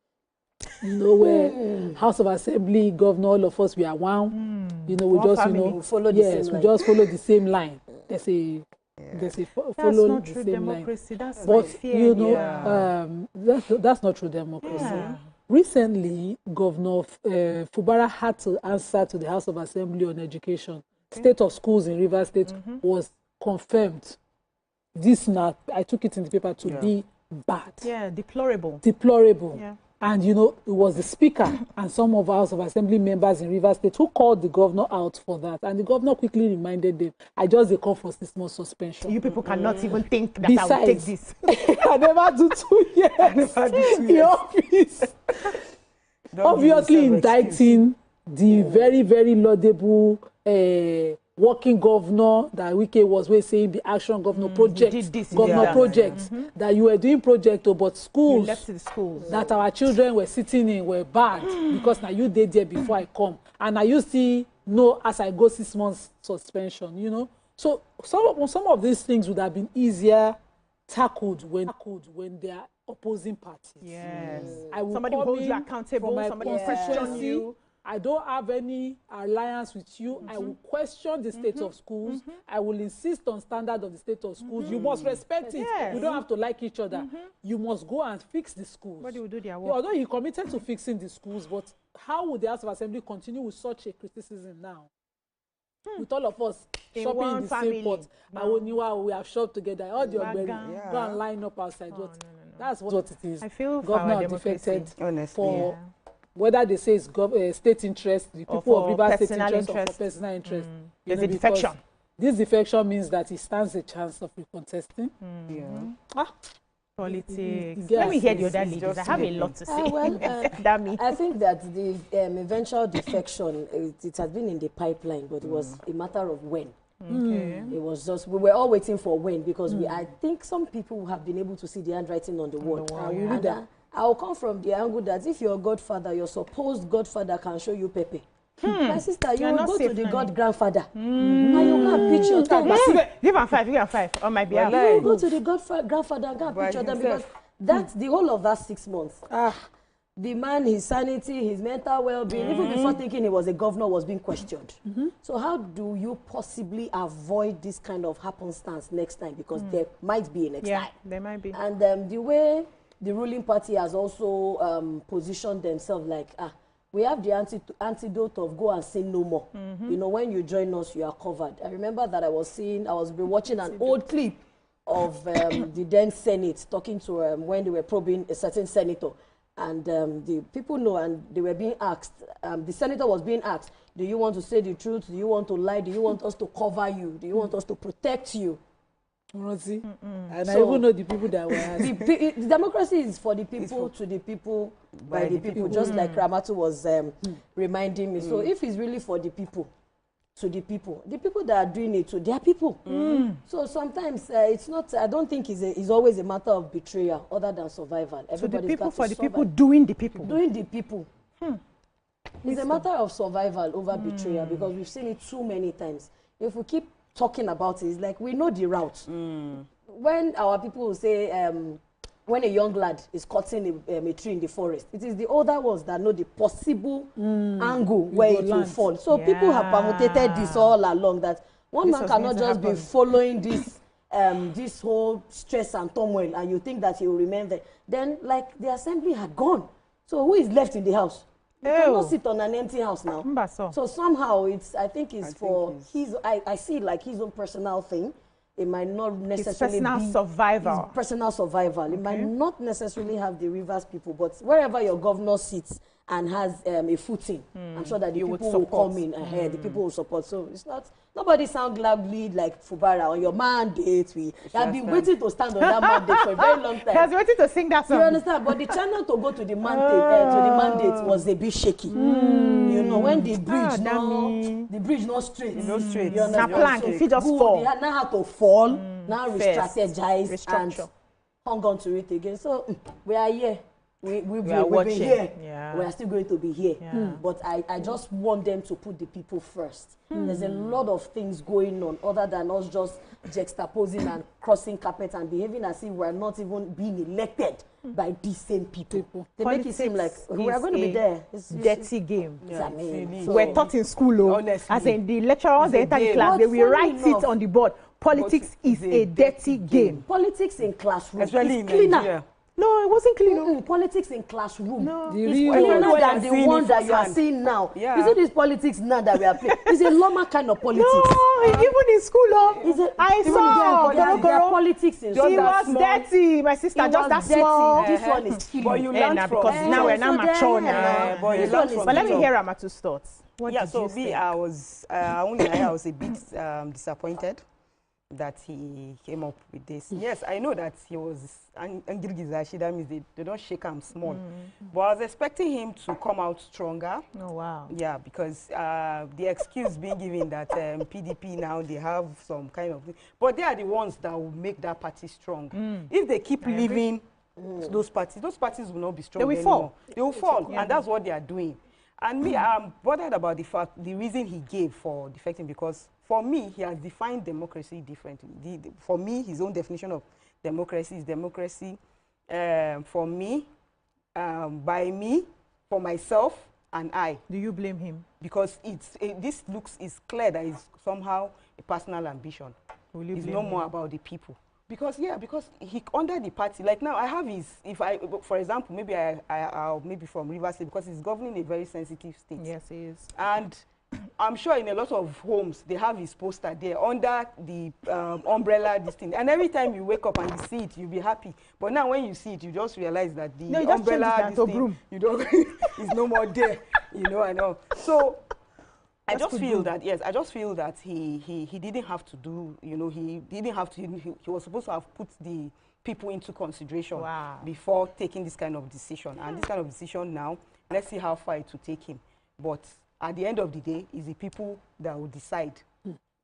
You know, where House of Assembly, governor, all of us, we are one. You know, we just, you know, follow the same line. There's a follow not the true same democracy. line. That's but fear, you know, that's not true democracy. Recently, Governor Fubara had to answer to the House of Assembly on education. State of schools in Rivers State was confirmed. This now, I took it in the paper to be bad. Yeah, deplorable. Yeah. And, you know, it was the speaker and some of House of Assembly members in Rivers State who called the governor out for that. And the governor quickly reminded them, I just call for 6 months suspension. You people cannot even think that I will take this. I never do 2 years in office. Obviously indicting the very, very laudable working governor that Wike was saying the action governor project, that you were doing project, but schools, you left the schools that our children were sitting in were bad because now you did there before I come, and now you see no as I go 6 months suspension, you know. So some of these things would have been easier tackled when they are opposing parties. Yes, somebody hold you accountable. Somebody question you. I don't have any alliance with you. I will question the state of schools. I will insist on standard of the state of schools. You must respect it. Yes. You don't have to like each other. You must go and fix the schools. Everybody will do their work. Although he committed to fixing the schools, but how would the House of Assembly continue with such a criticism now? With all of us shopping in the same pot. We have shopped together. All the Ogbeni go and line up outside. That's what it is. I feel governor defected for... Yeah. Whether they say it's state interest, the people of Rivers state interest, or for personal interest. There's a defection. This defection means that he stands a chance of recontesting. Politics. Let me hear the other ladies. I have a lot to say. I think that the eventual defection, it has been in the pipeline, but it was a matter of when. Okay. It was just, we were all waiting for when, because I think some people have been able to see the handwriting on the wall. I'll come from the angle that if your godfather, your supposed godfather, can show you Pepe. My sister, you will go to the god-grandfather. And you can picture them. Give him 5, give him 5 on my behalf. You will go to the god-grandfather and go and picture them, because that's the whole of that 6 months. The man, his sanity, his mental well-being, even before thinking he was a governor, was being questioned. So how do you possibly avoid this kind of happenstance next time? Because there might be a next time. There might be. And the way the ruling party has also positioned themselves like, we have the antidote of go and sin no more. You know, when you join us, you are covered. I remember that I was watching an old clip of the then Senate talking to when they were probing a certain senator. And the people know, and they were being asked, the senator was being asked, do you want to say the truth? Do you want to lie? Do you want us to cover you? Do you want us to protect you? And I even know the people that were asked. The democracy is for the people, to the people, by the people, just like Ramatu was reminding me. So if it's really for the people, to the people that are doing it to their people. So sometimes it's not, I don't think it's always a matter of betrayal other than survival. So the people for the people doing the people. Doing the people. It's a matter of survival over betrayal, because we've seen it too many times. If we keep talking about it, it's like we know the route. When our people will say, when a young lad is cutting a tree in the forest, it is the older ones that know the possible angle where it will fall. So people have permutated this all along, that one man cannot just be following this this whole stress and turmoil, and you think that he will remain there. Then, like, the assembly had gone. So who is left in the house? You cannot sit on an empty house now. So somehow I think his, I see it like his own personal thing. It might not necessarily be survival. His personal survival. It might not necessarily have the Rivers people, but wherever your governor sits and has a footing, I'm sure that the people will come in ahead. The people will support. So it's not, nobody sound loudly like Fubara on your mandate. We have been waiting to stand on that mandate for a very long time. He has waiting to sing that song. You understand? But the channel to go to the mandate, was a bit shaky. You know, when the bridge not straight. No straight. You understand? Now plank, if you just fall. They now have to fall, now re-strategize and hung on to it again. So we are here. We've been here. We are still going to be here. But I just want them to put the people first. There's a lot of things going on other than us just juxtaposing and crossing carpet and behaving as if we're not even being elected by these same people. They make it seem like we're going to be there. It's dirty game. So we're taught in school, as in the lecturers, they enter the class, they will write it on the board. Politics is a dirty game. Politics in classroom especially is cleaner. No, it wasn't clean. Politics in classroom. No. It's cleaner than the one that you are seeing now. You see this politics now that we are playing. It's a normal kind of politics. No, even in school, I saw there are politics in school. It was dirty, my sister, just that small. This one is killing. But you learn from because now we're now mature now. But let me hear Ramatu's thoughts. What did so you think? I was a bit disappointed that he came up with this. Yes, I know that he was Angirgizashi, that means they don't shake him small. But I was expecting him to come out stronger. Oh, wow. Yeah, because the excuse being given that PDP now, they have some kind of thing. But they are the ones that will make that party strong. If they keep leaving those parties will not be strong anymore. Fall. They will fall, and that's what they are doing. And me, I'm bothered about the reason he gave for defecting, because for me, he has defined democracy differently. For me, his own definition of democracy is democracy for me, by me, for myself, and I. Do you blame him? Because this is clear that it's somehow a personal ambition. It's no more about the people. Because he under the party, like now I have his, for example, maybe I'll maybe from Rivers State, because he's governing a very sensitive state. Yes, he is. And I'm sure in a lot of homes they have his poster there under the umbrella, this thing. And every time you wake up and you see it, you'll be happy. But now when you see it, you just realize that the umbrella, this thing, you don't, is no more there. You know, I know. So I just feel that he didn't have to do, you know, he didn't have to, he was supposed to have put the people into consideration before taking this kind of decision. And this kind of decision now, let's see how far it will take him. But at the end of the day, it's the people that will decide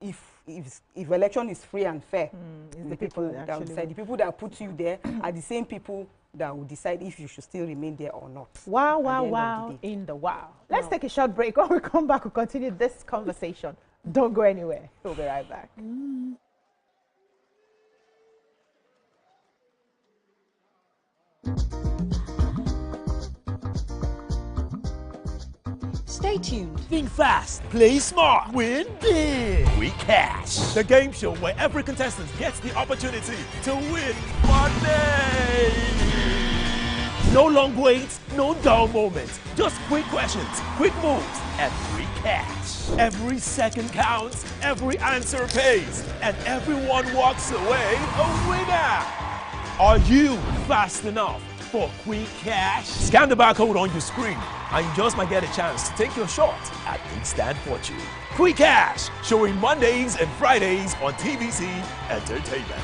if election is free and fair, it's the people that will decide. The people that put you there are the same people that will decide if you should still remain there or not. Wow, wow, wow, in the wow. Let's take a short break. When we come back, we'll continue this conversation. Don't go anywhere. We'll be right back. Stay tuned. Think fast, play smart, win big. We cash. The game show where every contestant gets the opportunity to win money. No long waits, no dull moments. Just quick questions, quick moves, and free cash. Every second counts, every answer pays, and everyone walks away a winner. Are you fast enough for quick cash? Scan the barcode on your screen and you just might get a chance to take your shot at instant fortune. Quick Cash, showing Mondays and Fridays on TVC Entertainment.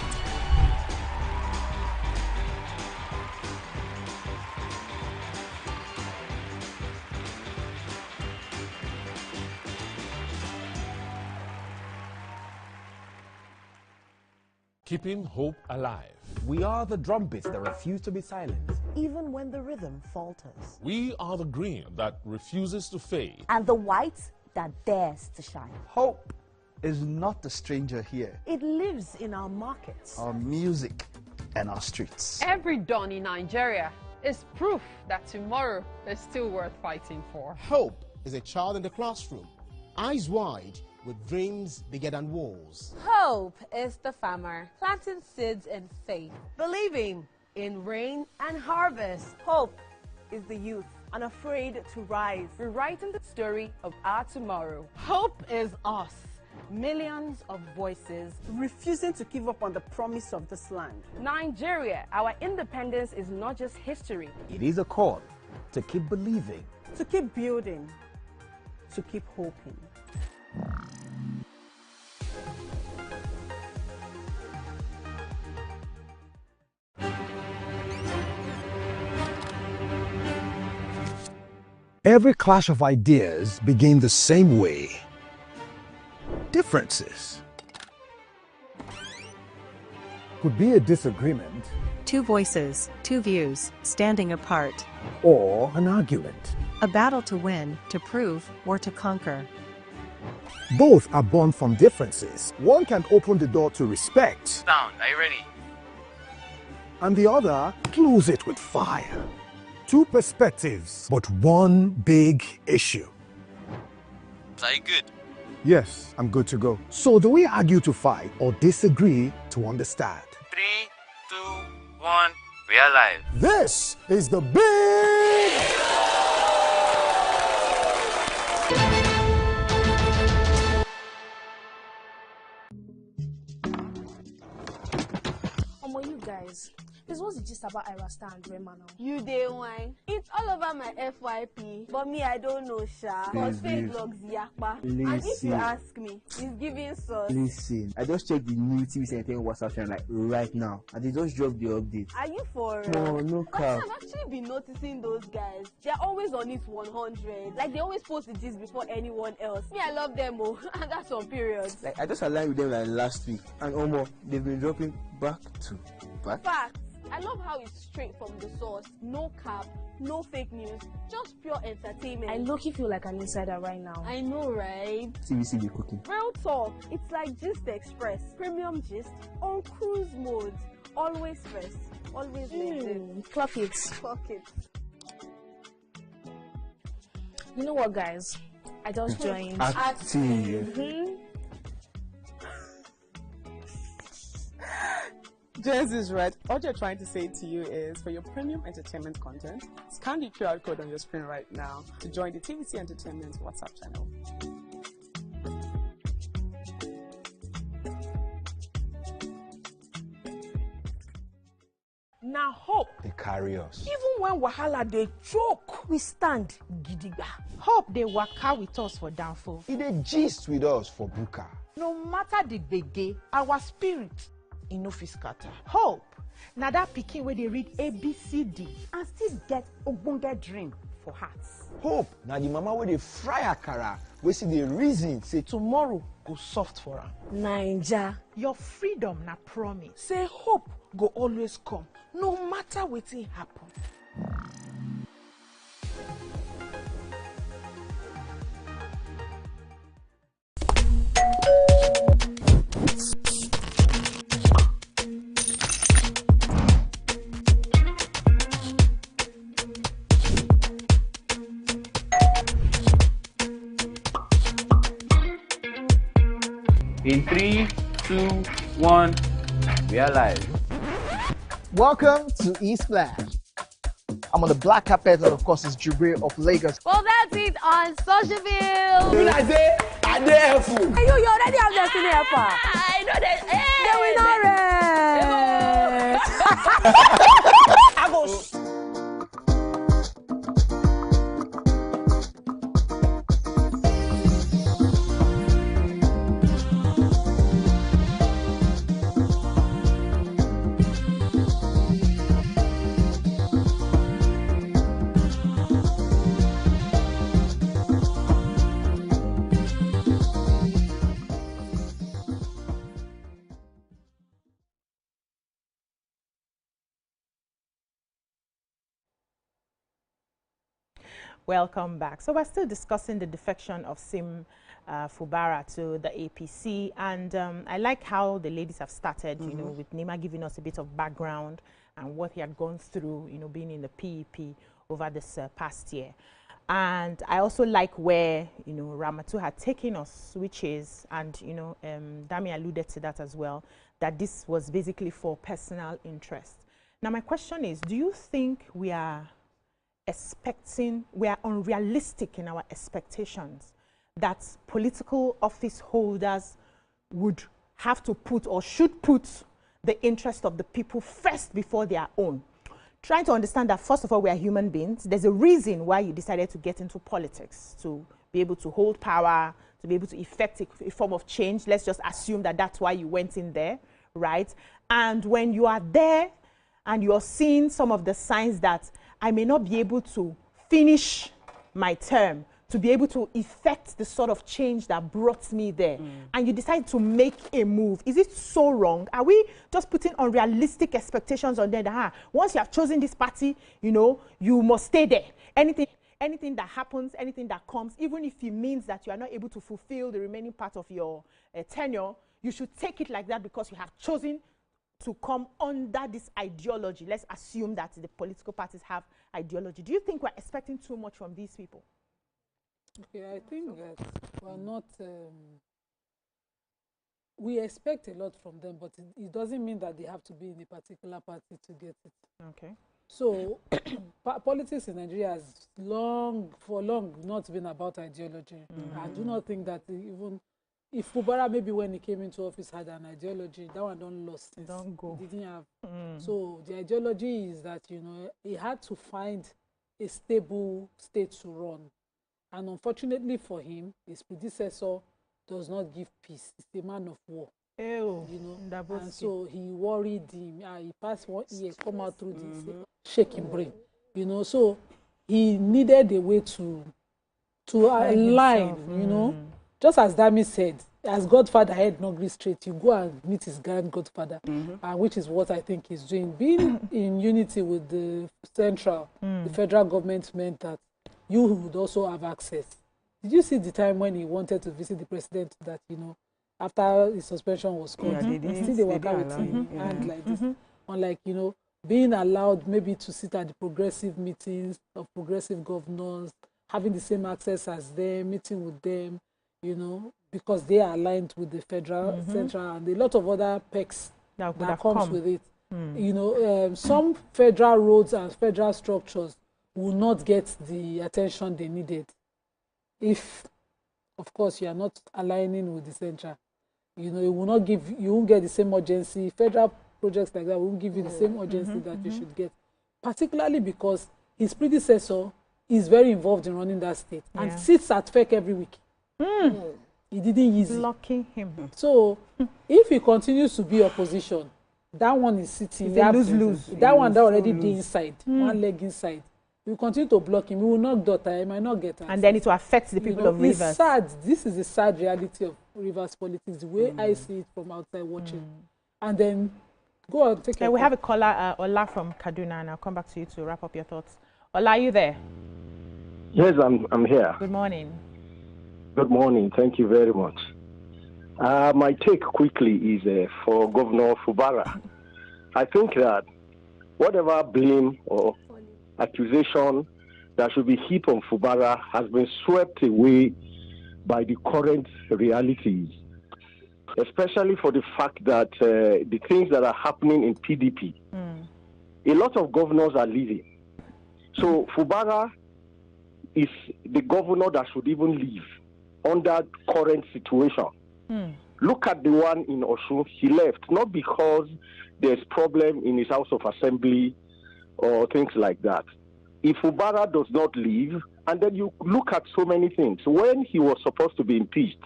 Keeping hope alive. We are the drumbeats that refuse to be silent. Even when the rhythm falters. We are the green that refuses to fade. And the white that dares to shine. Hope is not a stranger here. It lives in our markets, our music, and our streets. Every dawn in Nigeria is proof that tomorrow is still worth fighting for. Hope is a child in the classroom, eyes wide, with dreams bigger than walls. Hope is the farmer planting seeds in faith, believing in rain and harvest. Hope is the youth unafraid to rise, rewriting the story of our tomorrow. Hope is us, millions of voices refusing to give up on the promise of this land. Nigeria, our independence is not just history. It is a call to keep believing, to keep building, to keep hoping. Every clash of ideas begin the same way. Differences could be a disagreement, Two voices, two views, standing apart. or an argument. A battle to win, to prove, or to conquer. Both are born from differences. One can open the door to respect, Sound, are you ready? and the other close it with fire. Two perspectives, but one big issue. Are you good? Yes, I'm good to go. So do we argue to fight or disagree to understand? 3, 2, 1, we are live. This is the big... You guys, this was the gist about Irasta and Rema now. You day wine. It's all over my FYP, but me I don't know sha. Cause fake blogs yakpa. And if you ask me, it's giving sauce. Listen, I just checked the new TVC Entertainment WhatsApp channel like right now, and they just dropped the update. Are you for No cap. I've actually been noticing those guys. They're always on it 100. Like they always post the gist before anyone else. Me, I love them, oh. And that's on periods. Like I just aligned with them like last week, and they've been dropping back to back. Facts. I love how it's straight from the source. No cap, no fake news, just pure entertainment. I low-key feel like an insider right now. I know, right? TVC be cooking. Real talk. It's like Gist Express, premium gist on cruise mode. Always first, always next. Clock it. Clock it. You know what, guys? I just joined. Active. Jess is right. All you're trying to say to you is for your premium entertainment content, scan the QR code on your screen right now to join the TVC Entertainment WhatsApp channel. Now hope. They carry us. Even when wahala they choke, we stand gidigba. Hope they waka with us for downfall. They gist with us for buka. No matter the gbege, our spirit no fit scatter. Hope na that pikin where they read ABCD and still get ogbonge dream for hearts. Hope na the mama where they fry akara, we see the reason say tomorrow go soft for am. Naija. Your freedom na promise. Say hope go always come, no matter wetin happen. In 3, 2, 1, we are live. Welcome to E-Splash. I'm on the black carpet, and of course, it's Jubril of Lagos. Well, that's it on Socialville. You like say, I dey helpful. Hey, you already have Destiny Helper. I know that. Hey, we not rest. I go. Welcome back. So we're still discussing the defection of Sim Fubara to the APC, and I like how the ladies have started, you know, with Nima giving us a bit of background and what he had gone through, you know, being in the PEP over this past year. And I also like where, you know, Ramatu had taken us, which is, and, you know, Dami alluded to that as well, that this was basically for personal interest. Now, my question is, do you think we are unrealistic in our expectations that political office holders would have to put or should put the interest of the people first before their own? Trying to understand that, first of all, we are human beings. There's a reason why you decided to get into politics, to be able to hold power, to be able to effect a form of change. Let's just assume that that's why you went in there, right? And when you are there and you're seeing some of the signs that I may not be able to finish my term, to be able to effect the sort of change that brought me there, and you decide to make a move, is it so wrong? Are we just putting unrealistic expectations on them that once you have chosen this party, you know, you must stay there? Anything that happens, anything that comes, even if it means that you are not able to fulfill the remaining part of your tenure, you should take it like that because you have chosen to come under this ideology. Let's assume that the political parties have ideology. Do you think we're expecting too much from these people? Okay, I think that we're not, we expect a lot from them, but it doesn't mean that they have to be in a particular party to get it. Okay. So, politics in Nigeria has for long not been about ideology. I do not think that even if Fubara, maybe when he came into office, had an ideology, that one don't lost. Don't go. He didn't have. So the ideology is that, you know, he had to find a stable state to run. And unfortunately for him, his predecessor does not give peace. He's a man of war. Ew, you know, and so he worried him. He passed 1 year, come out through this shaking brain. You know, so he needed a way to align, you know. Just as Dami said, as Godfather head not grease straight, you go and meet his grand Godfather, which is what I think he's doing. Being in unity with the central, the federal government meant that you would also have access. Did you see the time when he wanted to visit the president that, you know, after his suspension was called, still they were with him and like this. Unlike, you know, being allowed maybe to sit at the progressive meetings of progressive governors, having the same access as them, meeting with them, you know, because they are aligned with the federal, central, and a lot of other perks that comes with it. You know, some federal roads and federal structures will not get the attention they needed if, of course, you are not aligning with the central. You know, it will not give, you won't get the same urgency. Federal projects like that won't give you the same urgency that you should get, particularly because his predecessor is very involved in running that state and sits at FEC every week. He didn't use it. Blocking him. So, if he continues to be opposition, that one is sitting. Lose-lose. That one that already be inside, one leg inside. We continue to block him. We will not daughter. He might not get us. And then it will affect the people of Rivers. It's sad. This is the sad reality of Rivers politics, the way I see it from outside watching. And then go on, take we have a caller, Ola from Kaduna, and I'll come back to you to wrap up your thoughts. Ola, are you there? Yes, I'm here. Good morning. Good morning. Thank you very much. My take quickly is for Governor Fubara. I think that whatever blame or accusation that should be heaped on Fubara has been swept away by the current realities, especially for the fact that the things that are happening in PDP, a lot of governors are leaving. So Fubara is the governor that should even leave under current situation. Look at the one in Osun. He left not because there's problem in his House of Assembly or things like that. If Fubara does not leave, and then you look at so many things. When he was supposed to be impeached,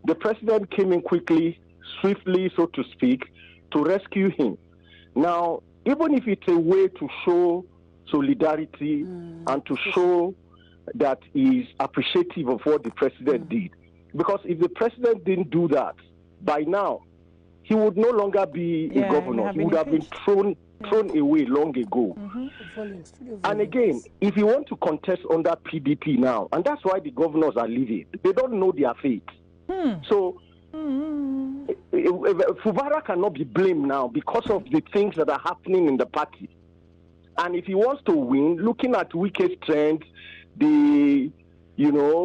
the president came in quickly, swiftly, so to speak, to rescue him. Now, even if it's a way to show solidarity and to show that he is appreciative of what the president did, because if the president didn't do that, by now, he would no longer be a governor. He would have been thrown away long ago. And again, if you want to contest under PDP now, and that's why the governors are leaving, they don't know their fate. So Fubara cannot be blamed now because of the things that are happening in the party. And if he wants to win, looking at Wike's trend, the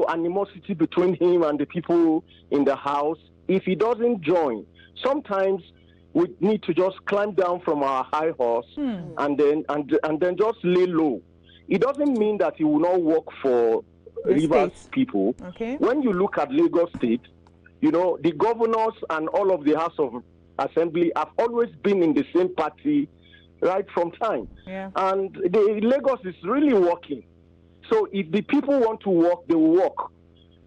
animosity between him and the people in the house, if he doesn't join, sometimes we need to just climb down from our high horse and then just lay low. It doesn't mean that he will not work for Rivers people. Okay. When you look at Lagos State, the governors and all of the House of Assembly have always been in the same party right from time. Yeah. And Lagos is really working. So if the people want to work, they will work.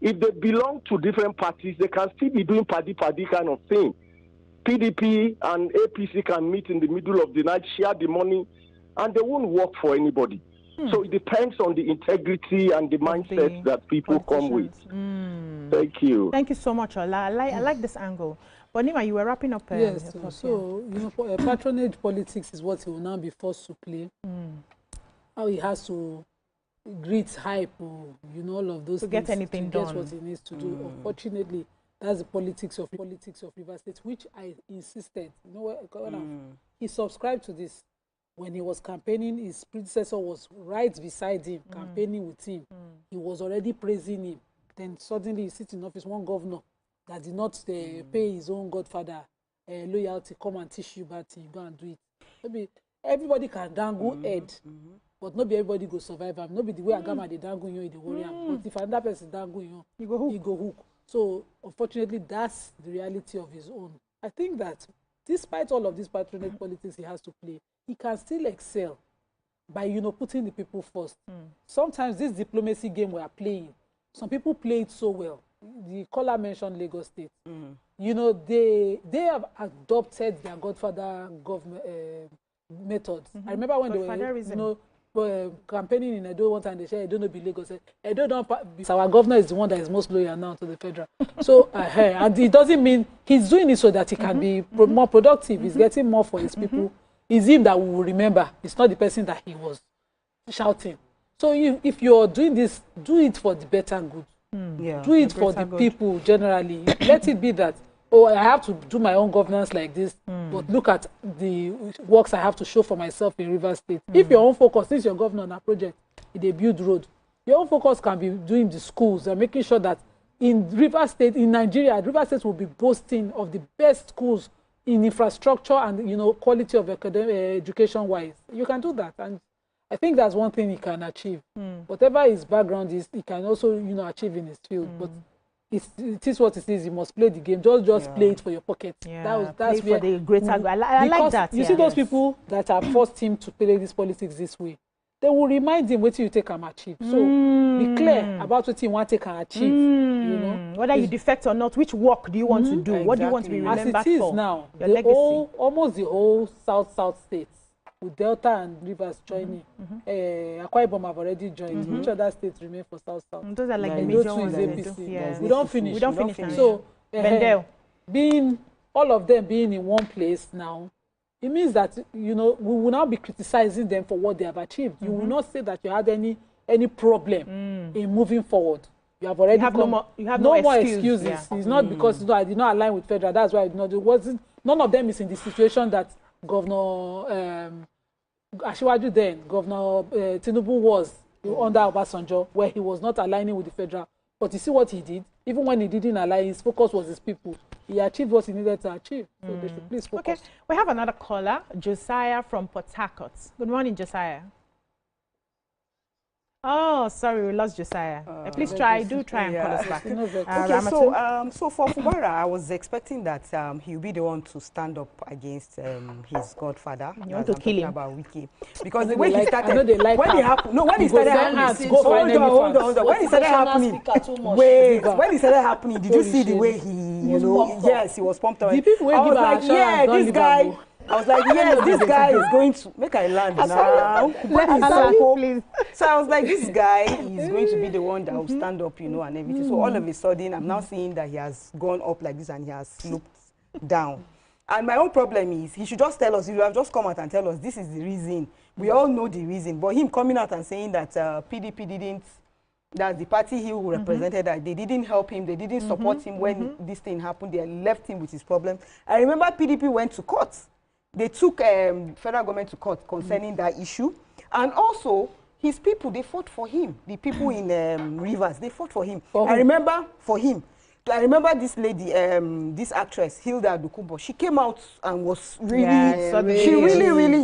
If they belong to different parties, they can still be doing party kind of thing. PDP and APC can meet in the middle of the night, share the money, and they won't work for anybody. So it depends on the integrity and the mindset that people come with. Thank you. Thank you so much, Ola. I like this angle. But Nima, you were wrapping up. Yes, so patronage politics is what he will now be forced to play. How he has to greet hype, all of those to things get anything to done. get what he needs to do. Unfortunately, that's the politics of Rivers State, which I insisted. He subscribed to this when he was campaigning. His predecessor was right beside him, campaigning with him. He was already praising him. Then suddenly he sits in office, one governor that did not pay his own godfather loyalty, come and teach you bad thing, go and do it. Maybe everybody can dangle head, but not be everybody go survive. Not be the way Agama they dangle you in the warrior. But if another person dangle you, he go hook. So unfortunately, that's the reality of his own. I think that despite all of this patronage politics he has to play, he can still excel by putting the people first. Sometimes this diplomacy game we are playing, some people play it so well. The caller mentioned Lagos State. They have adopted their godfather government methods. I remember when they were campaigning in Edo one time, they said Edo no be Lagos. Edo don't. So our governor is the one that is most loyal now to the federal. So and it doesn't mean he's doing it so that he can be more productive. He's getting more for his people. It's him that we will remember. It's not the person that he was shouting. So if you're doing this, do it for the better good. Do it for the people generally. Let it be that, I have to do my own governance like this, but look at the works I have to show for myself in Rivers State. If your own focus, since you're governor on a project, they build road, your own focus can be doing the schools and making sure that in Rivers State, in Nigeria, Rivers State will be boasting of the best schools in infrastructure and quality of education wise. You can do that, and I think that's one thing he can achieve. Whatever his background is, he can also achieve in his field. But it is what it is. You must play the game. Just play it for your pocket. That's play for the greater. I like that. You see those people that have forced him to play this politics this way, they will remind him what you take and achieve. So be clear about what you want to take and achieve. Whether you defect or not, which work do you want to do? Exactly. What do you want to be remembered for? As it is now, almost the whole South states, with Delta and Rivers joining, Akwa Ibom have already joined. Which other states remain for South? Those are like the major ones. We don't finish. So being all of them being in one place now, it means that, you know, we will now be criticizing them for what they have achieved. You will not say that you had any problem in moving forward. You have already no more excuses. Yeah. It's not because, you know, I did not align with federal. That's why I did not do. None of them is in the situation that Governor Asiwaju then, Governor Tinubu was under Obasanjo, where he was not aligning with the federal. But you see what he did? Even when he didn't align, his focus was his people. He achieved what he needed to achieve. So they should please focus. Okay, we have another caller, Josiah from Port Harcourt. Good morning, Josiah. Oh, sorry, we lost Josiah. Please try and call us back. Okay, so for Fubara, I was expecting that he'll be the one to stand up against his godfather. You want to kill him? About Wiki. Because the way he started, when he happened, when he started happening, hold on. When he started happening, when he started happening, did you see the way he, you know, yes, he was pumped up. I was like, yeah, this guy. I was like, yes, this guy is going to make I land now. Please. So I was like, this guy is going to be the one that will stand up, you know, and everything. So all of a sudden, I'm now seeing that he has gone up like this and he has sloped down. And my own problem is, he should just tell us, he would have just come out and tell us, this is the reason. We all know the reason. But him coming out and saying that PDP didn't, that the party he represented, that they didn't help him, they didn't support him when this thing happened, they left him with his problem. I remember PDP went to court. They took federal government to court concerning that issue. And also, his people, they fought for him. The people in Rivers, they fought for him. I remember this lady, this actress, Hilda Dukumbo, she came out and was really,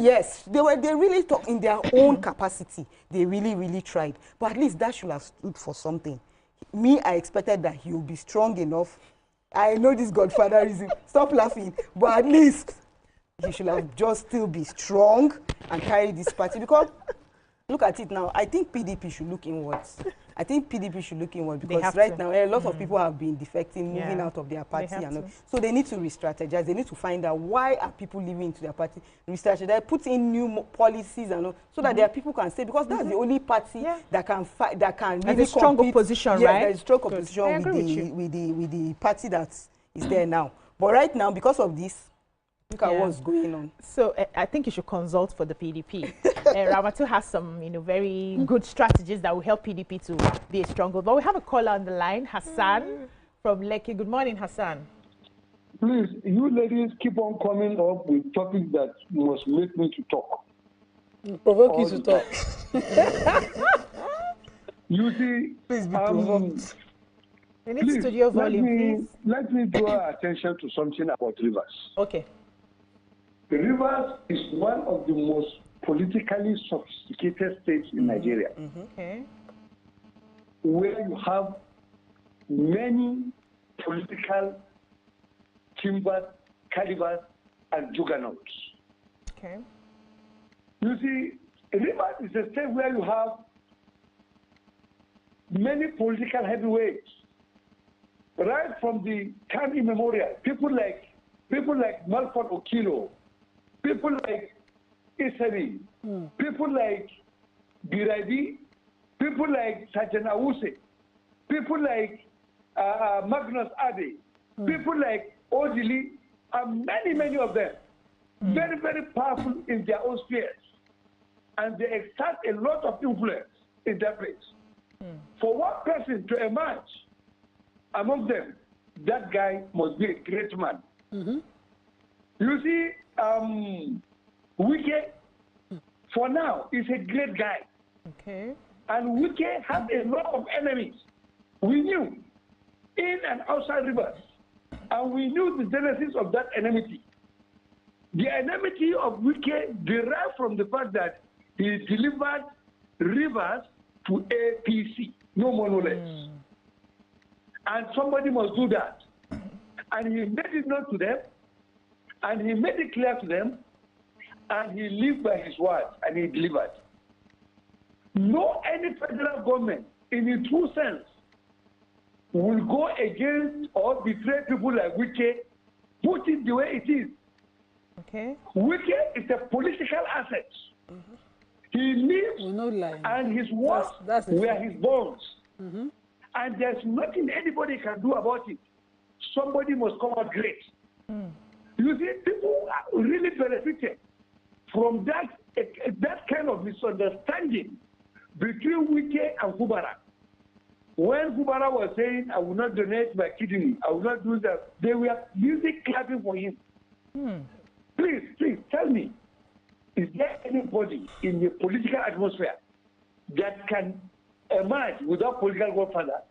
yes. They really talked in their own capacity. They really tried. But at least that should have stood for something. Me, I expected that he would be strong enough. I know this godfatherism. Stop laughing. But at least he should have just still be strong and carry this party. Because look at it now. I think PDP should look inwards. I think PDP should look inward because right now a lot of people have been defecting, moving out of their party, and so they need to re-strategize. They need to find out why are people leaving into their party. Re-strategize, put in new policies and all, so that their people can stay, because that's the only party that can fight, that can really strong opposition, right? There's strong opposition with the party that is there now. But right now, because of this, look at what's going on. So I think you should consult for the PDP. Ramatu has some, very good strategies that will help PDP to be a stronghold. But we have a caller on the line, Hassan from Lekki. Good morning, Hassan. Please, you ladies keep on coming up with topics that must make me to talk. Provoke you to talk. You see, please be provoked. We need studio volume, let me draw attention to something about Rivers. Okay. Rivers is one of the most politically sophisticated states in Nigeria. Okay. Where you have many political timbers, calibers, and juggernauts. Okay. You see, Rivers is a state where you have many political heavyweights. Right from the time immemorial, people like Malford Okilo, people like Isari, people like Birabi, people like Sergeant Awuse, people like Magnus Ade, people like Odili, and many of them, very, very powerful in their own spheres. And they exert a lot of influence in that place. For one person to emerge among them, that guy must be a great man. You see, Wike, for now, is a great guy. Okay. And Wike has a lot of enemies. We knew in and outside Rivers. And we knew the genesis of that enmity. The enmity of Wike derived from the fact that he delivered Rivers to APC. No more, no less. And somebody must do that. And he made it known to them, and he made it clear to them, and he lived by his word, and he delivered. No any federal government, in the true sense, will go against or betray people like Wike, put it the way it is. Okay. Wike is a political asset. He lives, and his words were his bones. And there's nothing anybody can do about it. somebody must come out great. You see, people are really benefited from that kind of misunderstanding between Wike and Fubara. When Fubara was saying, I will not donate my kidney, I will not do that, they were music clapping for him. Please tell me, is there anybody in the political atmosphere that can emerge without political godfather?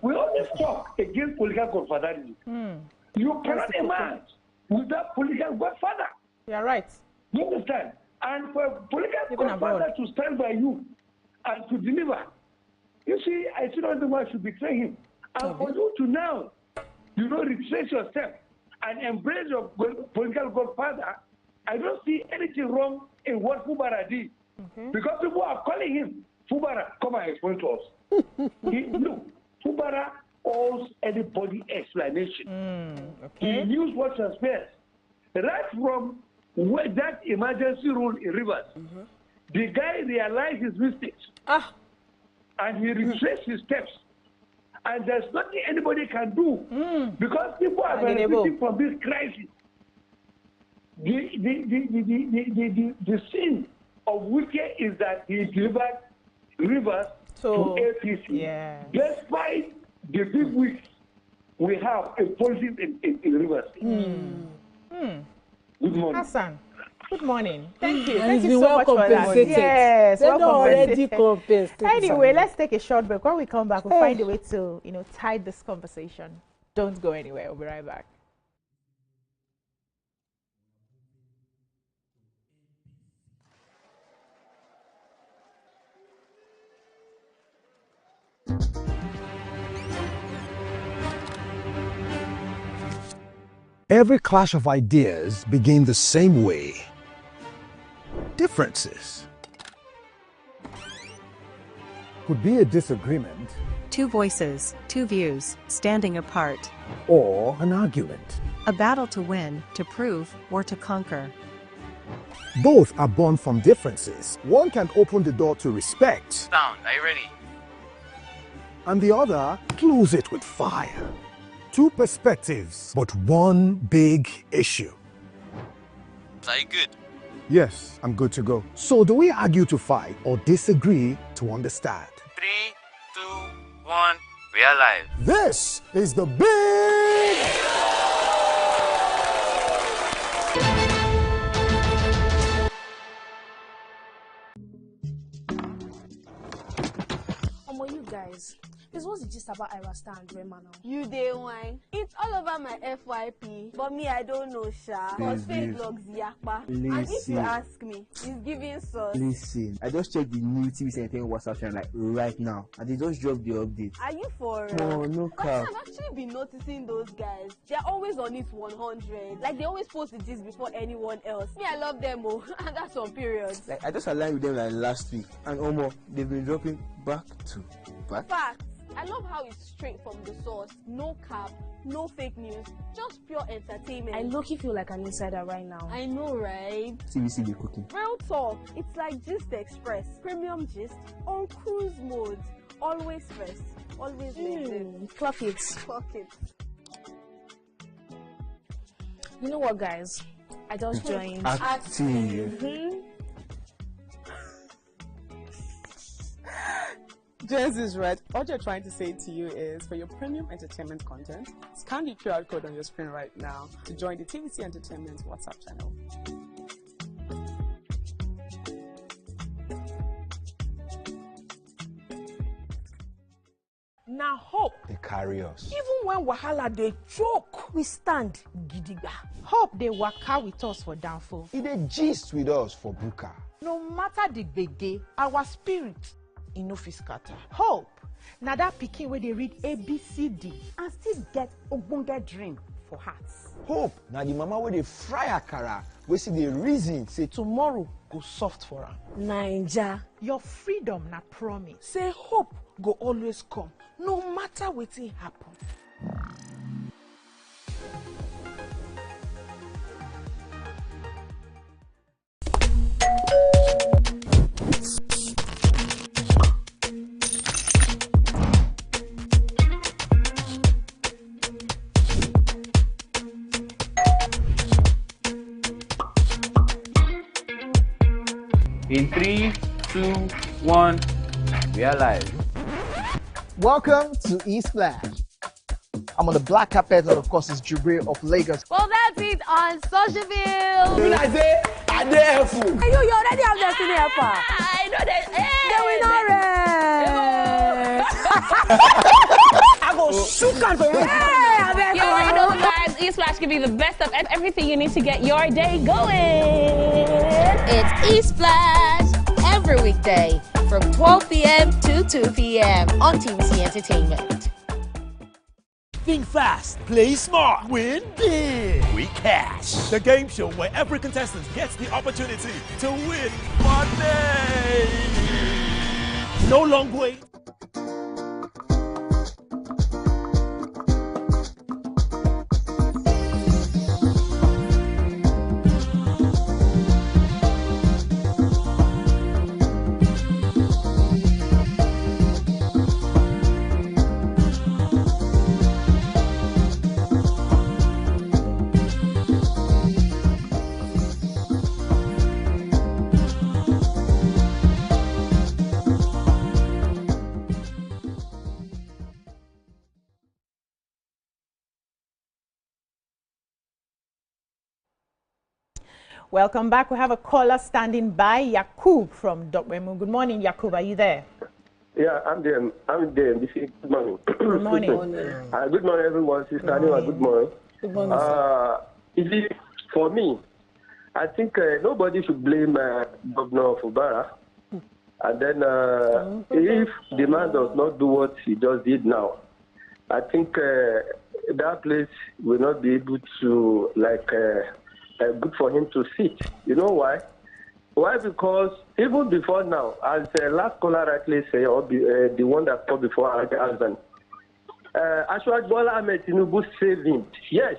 We always talk against political godfatherism. You cannot emerge without political godfather. You're right. You understand? And for political godfather to stand by you and to deliver, you see, I see not the one should betray him. And for you to now, retrace your steps and embrace your political godfather, I don't see anything wrong in what Fubara did. Because people are calling him, Fubara, come and explain to us. Look, Fubara owes anybody explanation. He used what transpires. Right from that emergency rule in Rivers, the guy realized his mistakes. And he retraced his steps. And there's nothing anybody can do because people are benefiting from this crisis. The sin of Wike is that he delivered Rivers to APC. Despite the big weeks we have in politics in Rivers. Good morning. Hassan, good morning. Thank you. And Thank you so much for that. Yes, they're not already compensated. Anyway, let's take a short break. When we come back, we'll find a way to, tide this conversation. Don't go anywhere. We'll be right back. Every clash of ideas begin the same way. Differences could be a disagreement, Two voices, two views, standing apart. or an argument. A battle to win, to prove, or to conquer. Both are born from differences. One can open the door to respect, Sound, are you ready? and the other close it with fire. Two perspectives, but one big issue. Are you good? Yes, I'm good to go. So do we argue to fight or disagree to understand? 3, 2, 1, we are live. This is the big... You guys, this was the gist about Irasta and Rema now. You day wine. It's all over my FYP, but me I don't know sha. Cause fake blogs yakpa. And if you ask me, it's giving sauce. Listen, I just checked the new TV Entertainment WhatsApp channel like right now, and they just dropped the update. Are you for No, no cap. I've actually been noticing those guys. They're always on it 100. Like they always post the gist before anyone else. Me, I love them oh, and that's on periods. Like I just aligned with them like last week, and almost they've been dropping back to back. Facts. I love how it's straight from the source. No cap, no fake news, just pure entertainment. I low-key feel like an insider right now. I know, right? TVC be cooking. Real talk. It's like Gist Express. Premium gist on cruise mode. Always first. Always Clock it. Clock it. You know what, guys? I just joined. Active. Jens is right. What you're trying to say to you is, for your premium entertainment content, scan the QR code on your screen right now to join the TVC Entertainment WhatsApp channel. Now hope They carry us. even when wahala they choke, we stand gidigba. Hope they waka with us for downfall. They gist with us for buka. No matter the gbege, our spirit no fit scatter. Hope na that pikin where they read ABCD and still get ogbonge dream for hearts. Hope now the mama where they fry akara, we see the reason say Tomorrow go soft for her. Naija. your freedom na promise. Say hope go always come, no matter wetin happen. In 3, 2, 1, we are live. Welcome to E-Splash. I'm on the black carpet, and of course, it's Jubril of Lagos. Well, that's it on Socialville. When I say, I dare fool. Hey, you already have Destiny Alpha. I know that. I go shook on for you. You already know, guys. E-Splash give you the best of everything you need to get your day going. It's E-Splash every weekday from 12 p.m. to 2 p.m. on TVC Entertainment. Think fast, play smart, win big. We cash. The game show where every contestant gets the opportunity to win money. No long wait. Welcome back. We have a caller standing by, Yakub from Dokwemu. Good morning, Yakub. Are you there? Yeah, I'm there. Good morning. Good morning. Good morning, everyone. Sister Anima, good morning. Good morning, for me, I think nobody should blame Governor Fubara. And then if the man does not do what he just did now, I think that place will not be able to, good for him to sit. You know why? Why? Because even before now, as last caller rightly say, or the one that called before our husband, Ashwad Bola Ahmed Tinubu saved him. Yes,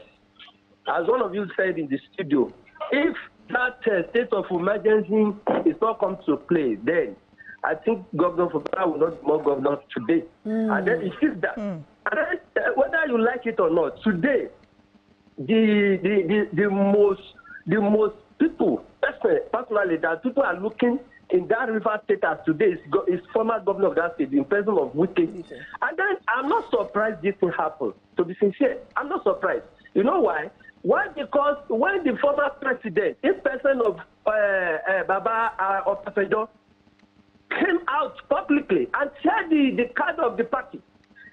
as one of you said in the studio, if that state of emergency is not come to play, then I think Governor Fubara will not be more governor today. And then it is that. And then, whether you like it or not, today, the most people, personally, that people are looking in that river state as today is former governor of that state in person of Wike. And then I'm not surprised this thing happened. To be sincere, I'm not surprised. You know why? Why? Because when the former president, in person of Baba Opafejo, came out publicly and shared the card of the party,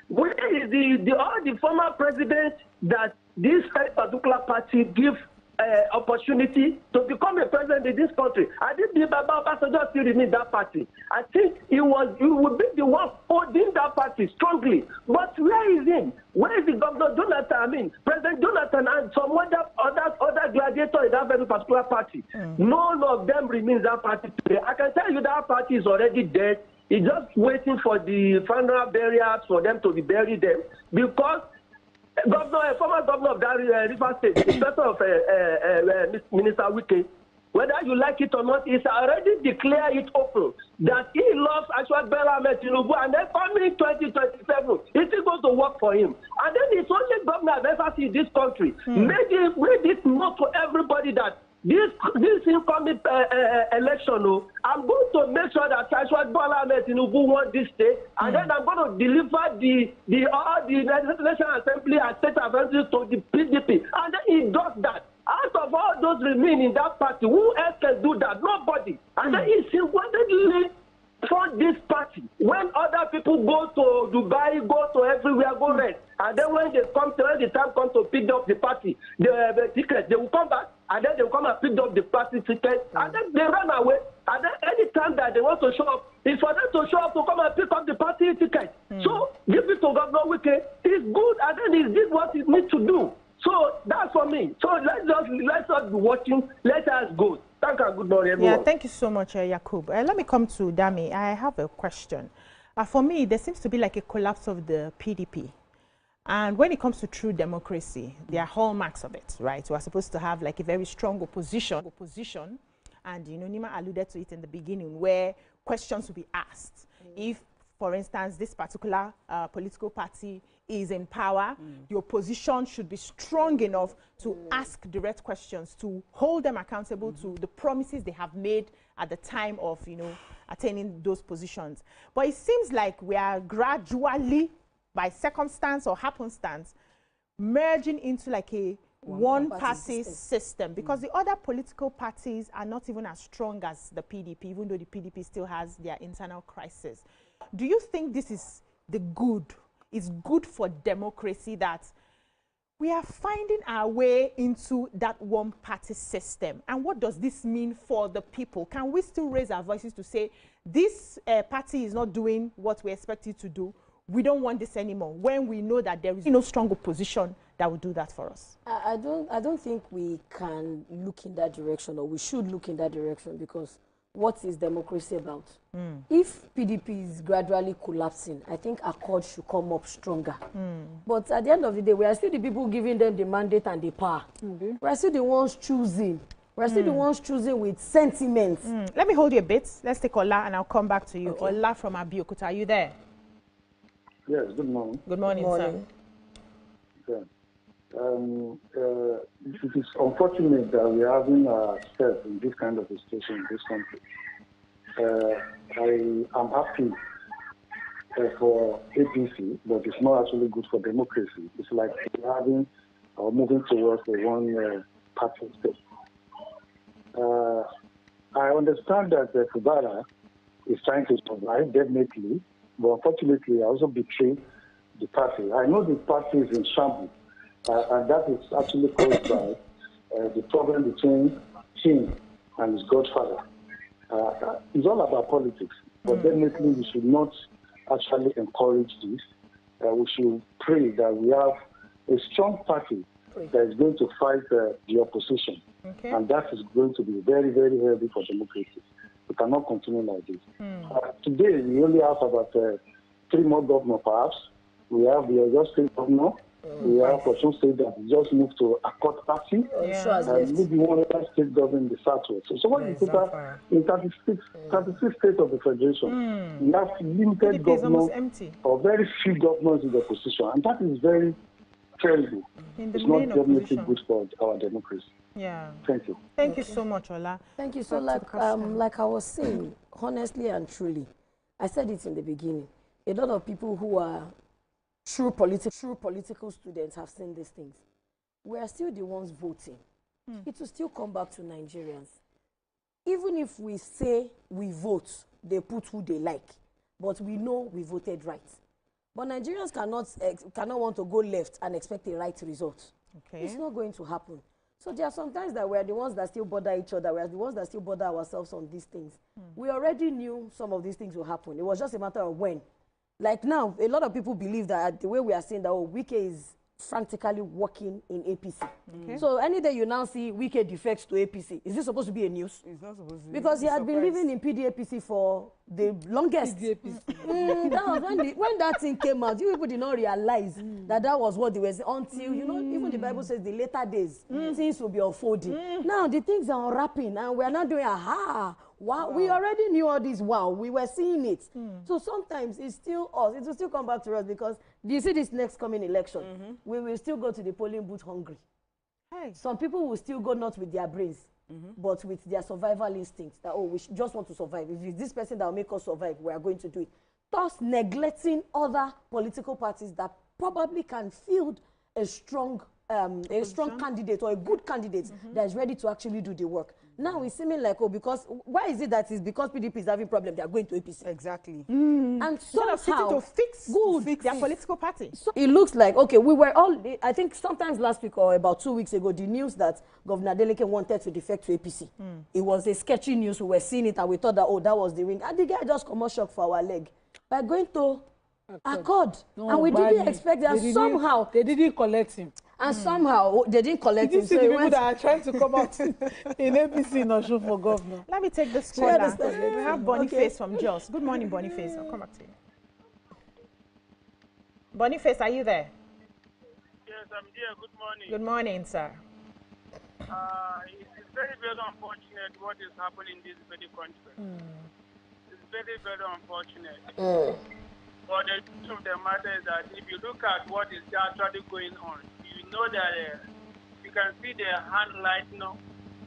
where is all the former presidents that this particular party give opportunity to become a president in this country? I think the Baba Opafejo still remain that party. I think he would be the one holding that party strongly. But where is him? Where is the governor Jonathan? President Jonathan and some other gladiators in that very particular party. None of them remains that party today. I can tell you that party is already dead. It's just waiting for the funeral burials for them to be buried them, because former governor of that River State, the person of Minister Wike, whether you like it or not, he's already declared it open that he loves Ashwad Bola Ahmed Tinubu, and then coming 2027, it's going to work for him. And then it's only governor I've ever seen in this country. Make this known to everybody that this incoming election, I'm going to make sure that Ashwad Bola Ahmed Tinubu won this state, and then I'm going to deliver all the National Assembly and State Assembly to the PDP, and then he does that. Out of all those remain in that party, who else can do that? Nobody. And then he single-handedly fund this party. When other people go to Dubai, go to everywhere, go rest, and then when the time comes to pick up the party, the ticket, they will come back, and then they will come and pick up the party ticket, and then they run away. And then any time that they want to show up, it's for them to show up to come and pick up the party ticket. So give it to Governor Wike. It's good, and then he did what he needs to do. So that's for me. So let's not be watching. Let us go. Thank you. Good morning, everyone. Yeah, thank you so much, Yakub. Let me come to Dami. I have a question. For me, there seems to be like a collapse of the PDP. And when it comes to true democracy, there are hallmarks of it, right? We're supposed to have like a very strong opposition. And, you know, Nima alluded to it in the beginning, where questions will be asked. If, for instance, this particular political party is in power, the opposition should be strong enough to ask direct questions, to hold them accountable to the promises they have made at the time of, you know, attaining those positions. But it seems like we are gradually, by circumstance or happenstance, merging into like a one-party system, because the other political parties are not even as strong as the PDP, even though the PDP still has their internal crisis. Do you think this is the good? It's good for democracy that we are finding our way into that one-party system? And what does this mean for the people? Can we still raise our voices to say, this party is not doing what we expect it to do? We don't want this anymore, when we know that there is no strong opposition that will do that for us? I don't think we can look in that direction, or we should look in that direction, because what is democracy about? If PDP is gradually collapsing, I think Accord should come up stronger. But at the end of the day, we are still the people giving them the mandate and the power. We are still the ones choosing. We are still the ones choosing with sentiments. Let me hold you a bit. Let's take Ola and I'll come back to you. Okay. Ola from Abiyokuta, are you there? Yes, good morning. Good morning, sir. Yeah. It is unfortunate that we are having ourselves in this kind of a situation in this country. I am happy for APC, but it's not actually good for democracy. It's like we're having or moving towards a one-party state. I understand that Fubara is trying to survive, definitely, but unfortunately, I also betrayed the party. I know the party is in shambles, and that is actually caused by the problem between him and his godfather. It's all about politics, but definitely we should not actually encourage this. We should pray that we have a strong party that is going to fight the opposition, and that is going to be very, very healthy for democracy. We cannot continue like this. Today, we only have about 3 more governors, perhaps. We have the Oyo State governor. We have Osun State that just moved to Accord Party. And maybe one other state government in the Southwest. So what is total in 36 states of the Federation? We have limited governors or very few governors in the opposition. And that is very terrible. It's not definitely good for our democracy. Yeah. Thank you. Thank you so much, Ola. Thank you. So like I was saying, honestly and truly, I said it in the beginning, a lot of people who are true political students have seen these things. We are still the ones voting. It will still come back to Nigerians. Even if we say we vote, they put who they like, but we know we voted right. But Nigerians cannot want to go left and expect a right result. It's not going to happen. So there are sometimes that we are the ones that still bother each other. We are the ones that still bother ourselves on these things. We already knew some of these things will happen. It was just a matter of when. Like now, a lot of people believe that the way we are saying that, Wike is frantically working in APC. So any day you now see Wike defects to APC, is this supposed to be a news? It's not supposed to be. Because he had been living in PDAPC for the longest. That was when that thing came out, you people did not realize that that was what they were saying until, you know, even the Bible says the later days, things will be unfolding. Now the things are unwrapping and we are not doing wow, we already knew all this. Wow, we were seeing it. So sometimes it's still us. It will still come back to us because do you see this next coming election? We will still go to the polling booth hungry. Some people will still go not with their brains, but with their survival instincts. That, we just want to survive. If it's this person that will make us survive, we are going to do it. Thus neglecting other political parties that probably can field a strong candidate or a good candidate that is ready to actually do the work. Now it's seeming like, because why is it that it's because PDP is having problem, they are going to APC? Exactly. And somehow to fix their political party. So it looks like, we were all, I think sometimes last week or about 2 weeks ago, the news that Governor Adeleke wanted to defect to APC. It was a sketchy news. We were seeing it and we thought that, that was the ring. And the guy just come shock for our leg. By going to Accord. And we didn't expect that somehow. They didn't collect him. And somehow they didn't collect him. So the people that are trying to come out in APC not sure for governor. Let me take this caller. We have Boniface from Jos. Good morning, Boniface. I'll come back to you. Boniface, are you there? Yes, I'm here. Good morning. Good morning, sir. It's very, very unfortunate what is happening in this very country. It's very, very unfortunate. But the truth of the matter is that if you look at what is actually going on, you know that you can see the hand light now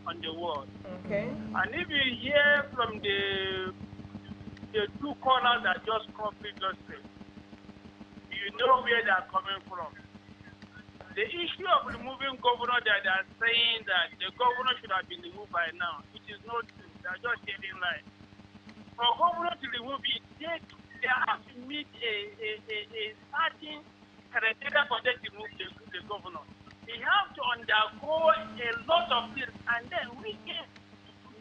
on the wall. Okay. And if you hear from the two corners that just come previously, you know where they are coming from. The issue of removing governor that they are saying that the governor should have been removed by now, which is not true. They are just telling lies. For governor to remove it, they have to meet a certain criteria for them to remove the governor. They have to undergo a lot of things, and then we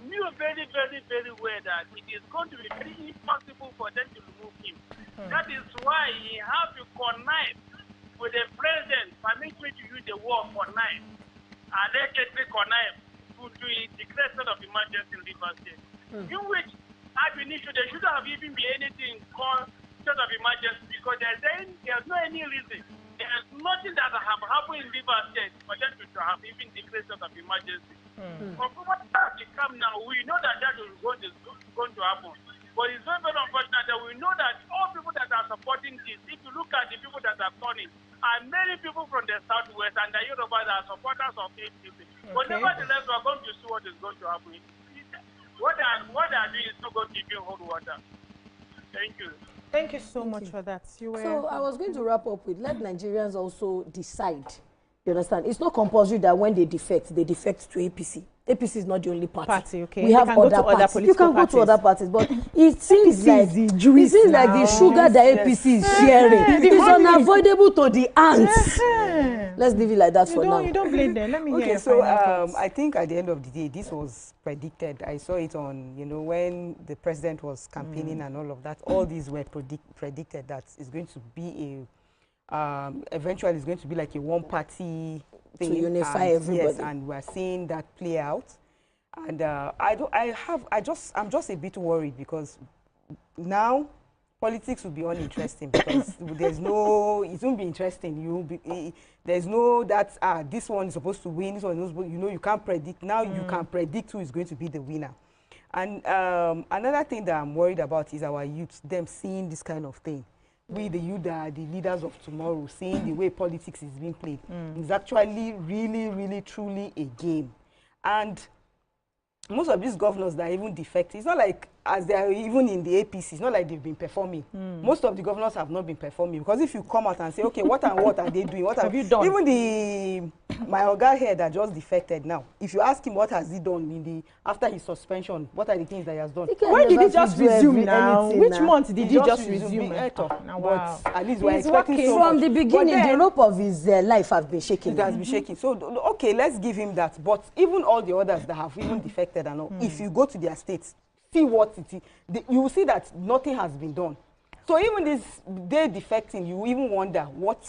knew very, very, very well that it is going to be very impossible for them to remove him. That is why he has to connive with the president, permit me to use the word connive, allegedly connive to declare state of emergency in Rivers State. In which there shouldn't have even been anything called state of emergency because there's no any reason. There's nothing that have happened in Rivers State for them to have even declared state of emergency. From what has come now, we know that is going to happen. But it's very, very unfortunate that we know that all people that are supporting this, if you look at the people that are turning, are many people from the southwest and the Yoruba that are supporters of APC. But nevertheless, we are going to see what is going to happen. What they are doing is not going to give you hold water. Thank you. Thank you so much for that. So I was going to wrap up with let Nigerians also decide. You understand? It's not compulsory that when they defect to APC. APC is not the only party. Okay. We have other parties. You can go to other parties, but it seems like the sugar that APC is sharing is unavoidable to the ants. Let's leave it like that for now. You don't blame them. Let me hear. Okay, so I think at the end of the day, this was predicted. I saw it on, when the president was campaigning and all of that. All these were predicted that it's going to be eventually it's going to be like a one-party thing to unify everybody. Yes, and we're seeing that play out. And I'm just a bit worried because now politics will be uninteresting because it won't be interesting. There's no that this one is supposed to win, this one is supposed, you can't predict. Now you can predict who is going to be the winner. And another thing that I'm worried about is our youth, them seeing this kind of thing. We, the youth, are the leaders of tomorrow, seeing the way politics is being played. It's actually really, really, truly a game. And most of these governors that are even defected, it's not like, as they are even in the APC, it's not like they've been performing. Most of the governors have not been performing. Because if you come out and say, okay, what are they doing? What have you done? Even my Oga here that just defected now, if you ask him what has he done after his suspension, what are the things that he has done? When did he just resume now? Which month did he just resume? But at least we're expecting so from the beginning, the rope of his life has been shaking. It has been shaking. So, okay, let's give him that. But even all the others that have even defected and all, if you go to their states, see what it is, you will see that nothing has been done. So even this, they defecting, you even wonder what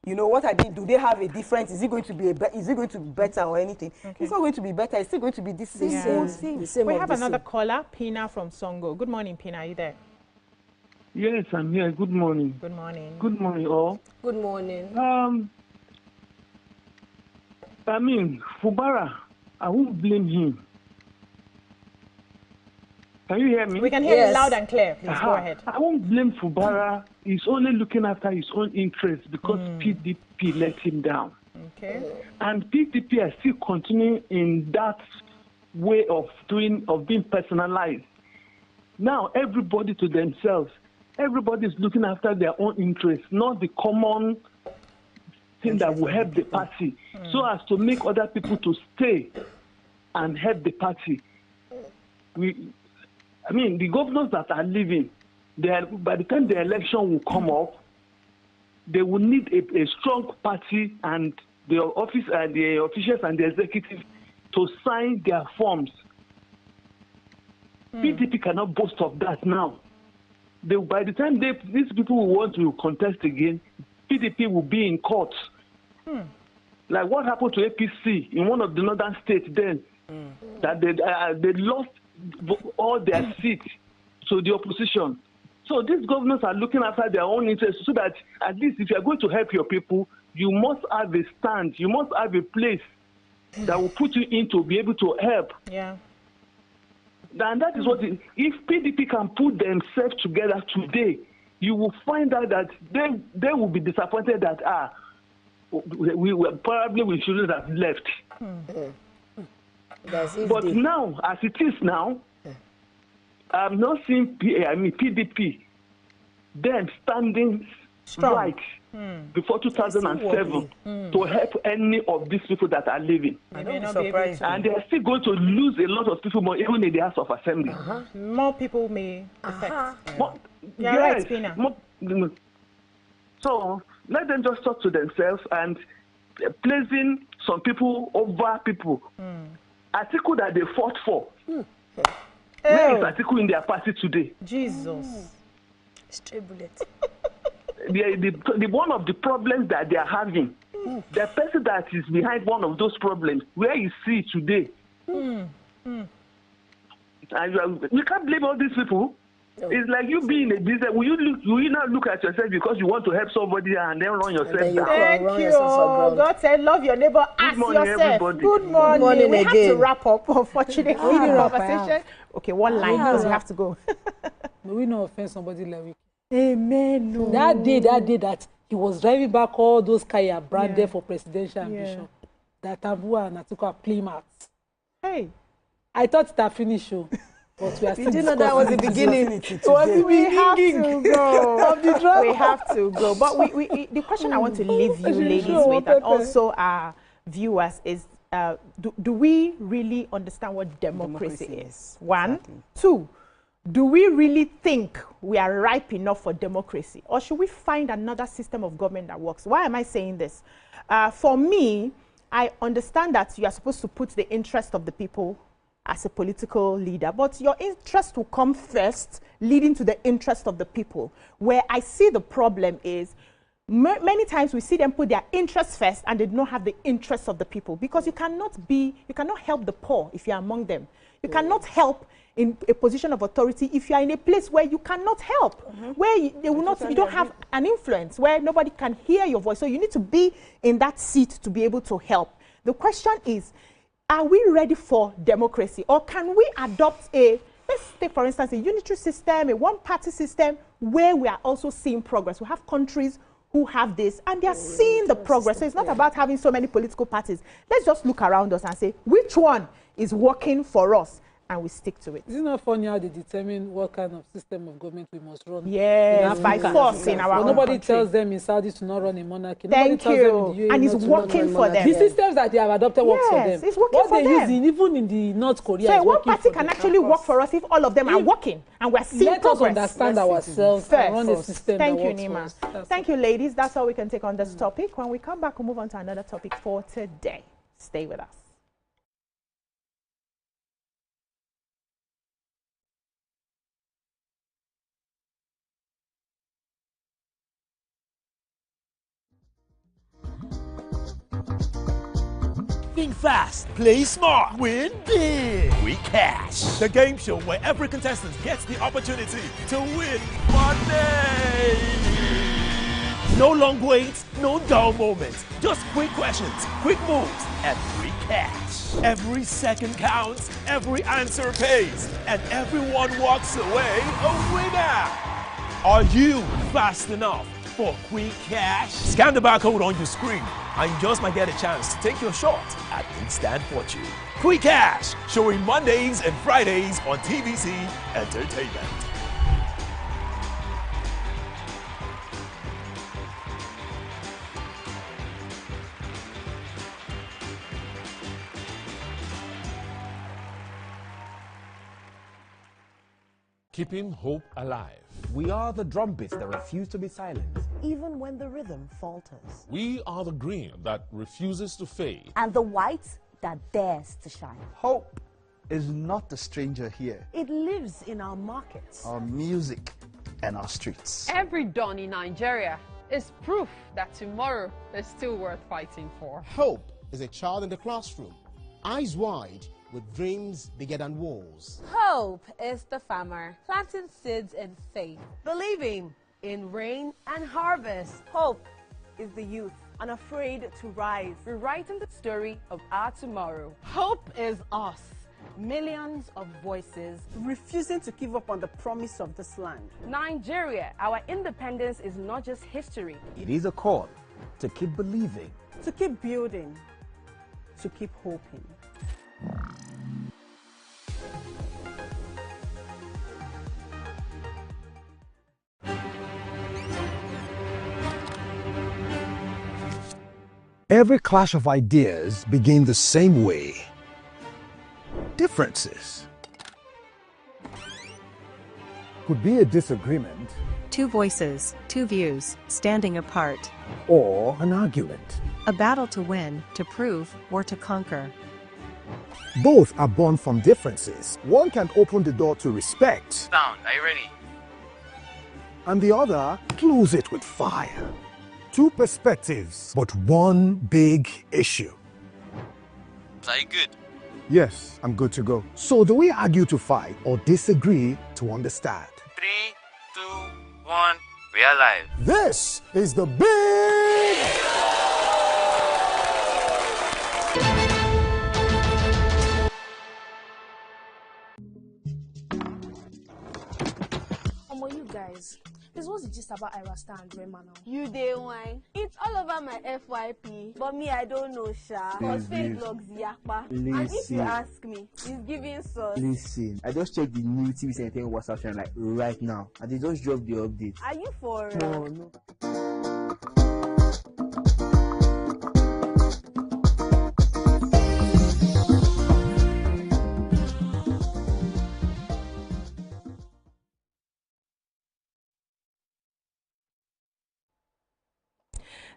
are they? Do they have a difference? Is it going to be better or anything? Okay. It's not going to be better. It's still going to be the same thing. We have another caller, Pina from Songo. Good morning, Pina. Are you there? Yes, I'm here. Good morning. Good morning. Good morning, all. Good morning. Fubara, I won't blame him. Can you hear me? We can hear you loud and clear. Please go ahead. I won't blame Fubara. He's only looking after his own interests because PDP let him down. Okay. And PDP are still continuing in that way of being personalized. Now, everybody to themselves. Everybody is looking after their own interests, not the common thing that will help the party, so as to make other people to stay and help the party. The governors that are leaving, by the time the election will come up, they will need a strong party and the officials and the executive to sign their forms. PDP cannot boast of that now. By the time these people will want to contest again, PDP will be in court. Like what happened to APC in one of the northern states then, that they lost all their seats to the opposition. So these governors are looking after their own interests so that at least if you are going to help your people, you must have a stand, you must have a place that will put you in to be able to help. Yeah. And that is what if PDP can put themselves together today, you will find out that they will be disappointed that we shouldn't have left. But now, as it is now, I'm not seeing PDP then standing right before 2007 to help any of these people that are leaving. And they are still going to lose a lot of people more, even in the House of Assembly. More people may affect. You're right, Pina. So let them just talk to themselves and placing some people over people. Article that they fought for. Where is article in their party today? Jesus. Straight bullet. The one of the problems that they are having, the person that is behind one of those problems, where you see today. And we can't blame all these people. It's like you being a business. Will you not look at yourself because you want to help somebody and then run yourself down? Thank you. God said, love your neighbor. Ask yourself. Everybody. Good morning. We have to wrap up, unfortunately, the conversation. Okay, one line because we have to go. May we not offend somebody like we. Amen. No. That day that he was driving back all those Kaya branded for presidential ambition. That Tabua and Atuka Plymouth. Hey, I thought it had finished. But we are still didn't know that was the beginning. We have to go. We have to go. But the question I want to leave you ladies with, and also our viewers, is do we really understand what democracy is? One. Exactly. Two, do we really think we are ripe enough for democracy? Or should we find another system of government that works? Why am I saying this? For me, I understand that you are supposed to put the interest of the people as a political leader, but your interest will come first, leading to the interest of the people. Where I see the problem is, many times we see them put their interests first and they do not have the interests of the people, because you cannot help the poor if you are among them. You cannot help in a position of authority if you are in a place where you cannot help, where you don't have an influence, where nobody can hear your voice. So you need to be in that seat to be able to help. The question is, are we ready for democracy, or can we adopt let's take for instance a unitary system, a one-party system, where we are also seeing progress? We have countries who have this and they are seeing the progress. So it's not about having so many political parties. Let's just look around us and say which one is working for us, and we stick to it. Is it not funny how they determine what kind of system of government we must run? Yes, by force in our own nobody country. tells them in Saudi to not run a monarchy. Thank you. And it's working for them. The systems that they have adopted works for them. It's working for them. What they use even in the North Korea. So one party can actually work for us if all of them are working and we're seeing progress. Let us understand ourselves and run a system Thank that you, works for Nima. Thank you, ladies. That's all we can take on this topic. When we come back, we'll move on to another topic for today. Stay with us. Think fast, play smart, win big. We Cash, the game show where every contestant gets the opportunity to win money. No long waits, no dull moments, just quick questions, quick moves, and free cash. Every second counts, every answer pays, and everyone walks away a winner. Are you fast enough for quick cash? Scan the barcode on your screen and you just might get a chance to take your shot at instant fortune. Quick Cash, showing Mondays and Fridays on TVC Entertainment. Keeping hope alive. We are the drumbeats that refuse to be silent. Even when the rhythm falters. We are the green that refuses to fade. And the white that dares to shine. Hope is not a stranger here. It lives in our markets, our music, and our streets. Every dawn in Nigeria is proof that tomorrow is still worth fighting for. Hope is a child in the classroom, eyes wide, with dreams bigger than walls. Hope is the farmer planting seeds in faith, believing in rain and harvest. Hope is the youth unafraid to rise, rewriting the story of our tomorrow. Hope is us, millions of voices refusing to give up on the promise of this land. Nigeria, our independence is not just history. It is a call to keep believing, to keep building, to keep hoping. Every clash of ideas begin the same way. Differences could be a disagreement, two voices, two views, standing apart, or an argument. a battle to win, to prove, or to conquer. Both are born from differences. One can open the door to respect, Sound, are you ready? and the other close it with fire. Two perspectives, but one big issue. Are you good? Yes, I'm good to go. So do we argue to fight or disagree to understand? 3, 2, 1, we are live. This is the big... You guys, this was the gist about Ira Star and Rema now. You day wine. It's all over my FYP, but me I don't know sha. Cause fake blogs yakpa. And if you ask me, it's giving sauce. Listen, I just checked the new TV Center WhatsApp channel like right now, and they just dropped the update. Are you for real? No, no.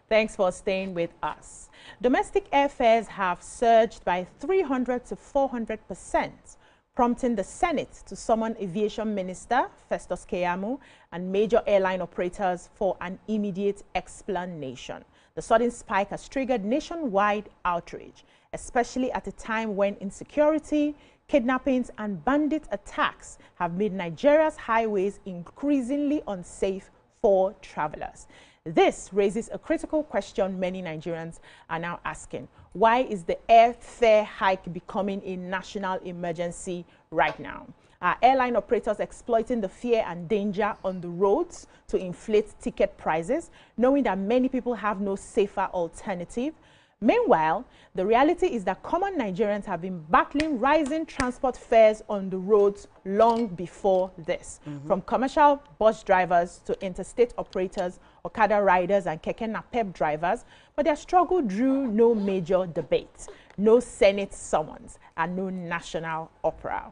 Thanks for staying with us. Domestic airfares have surged by 300 to 400%, prompting the Senate to summon Aviation Minister Festus Keyamo and major airline operators for an immediate explanation. The sudden spike has triggered nationwide outrage, especially at a time when insecurity, kidnappings and bandit attacks have made Nigeria's highways increasingly unsafe for travelers. This raises a critical question many Nigerians are now asking. Why is the airfare hike becoming a national emergency right now? Are airline operators exploiting the fear and danger on the roads to inflate ticket prices, knowing that many people have no safer alternative? Meanwhile, the reality is that common Nigerians have been battling rising transport fares on the roads long before this. From commercial bus drivers to interstate operators, Okada riders and Keke Napep drivers, but their struggle drew no major debate, no Senate summons, and no national opera.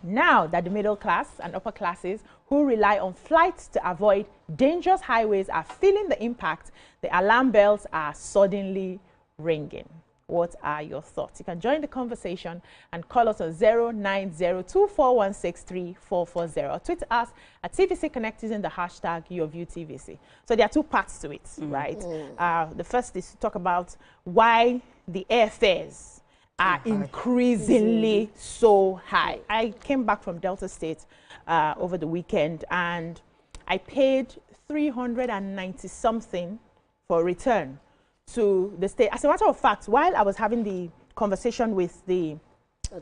Now that the middle class and upper classes who rely on flights to avoid dangerous highways are feeling the impact, the alarm bells are suddenly ringing. What are your thoughts? You can join the conversation and call us on 09024163440. Tweet us at TVC Connect using the hashtag YourViewTVC. So there are two parts to it, right? The first is to talk about why the airfares are increasingly so high. I came back from Delta State over the weekend and I paid 390 something for return to the state. As a matter of fact, while I was having the conversation with the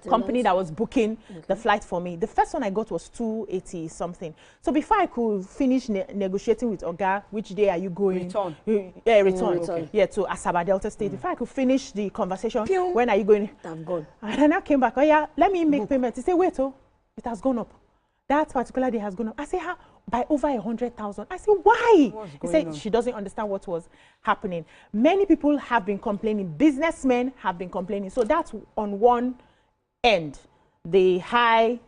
company that was booking the flight for me, the first one I got was 280 something. So before I could finish negotiating with Oga, which day are you going? Return. Return. Yeah, to Asaba Delta State. Before I could finish the conversation, when are you going? I've gone. And then I came back, oh yeah, let me make payment. He said, wait, oh, it has gone up. That particular day has gone up. I said, how? By over 100,000. I said, why? He said she doesn't understand what was happening. Many people have been complaining. Businessmen have been complaining. So that's on one end, the high,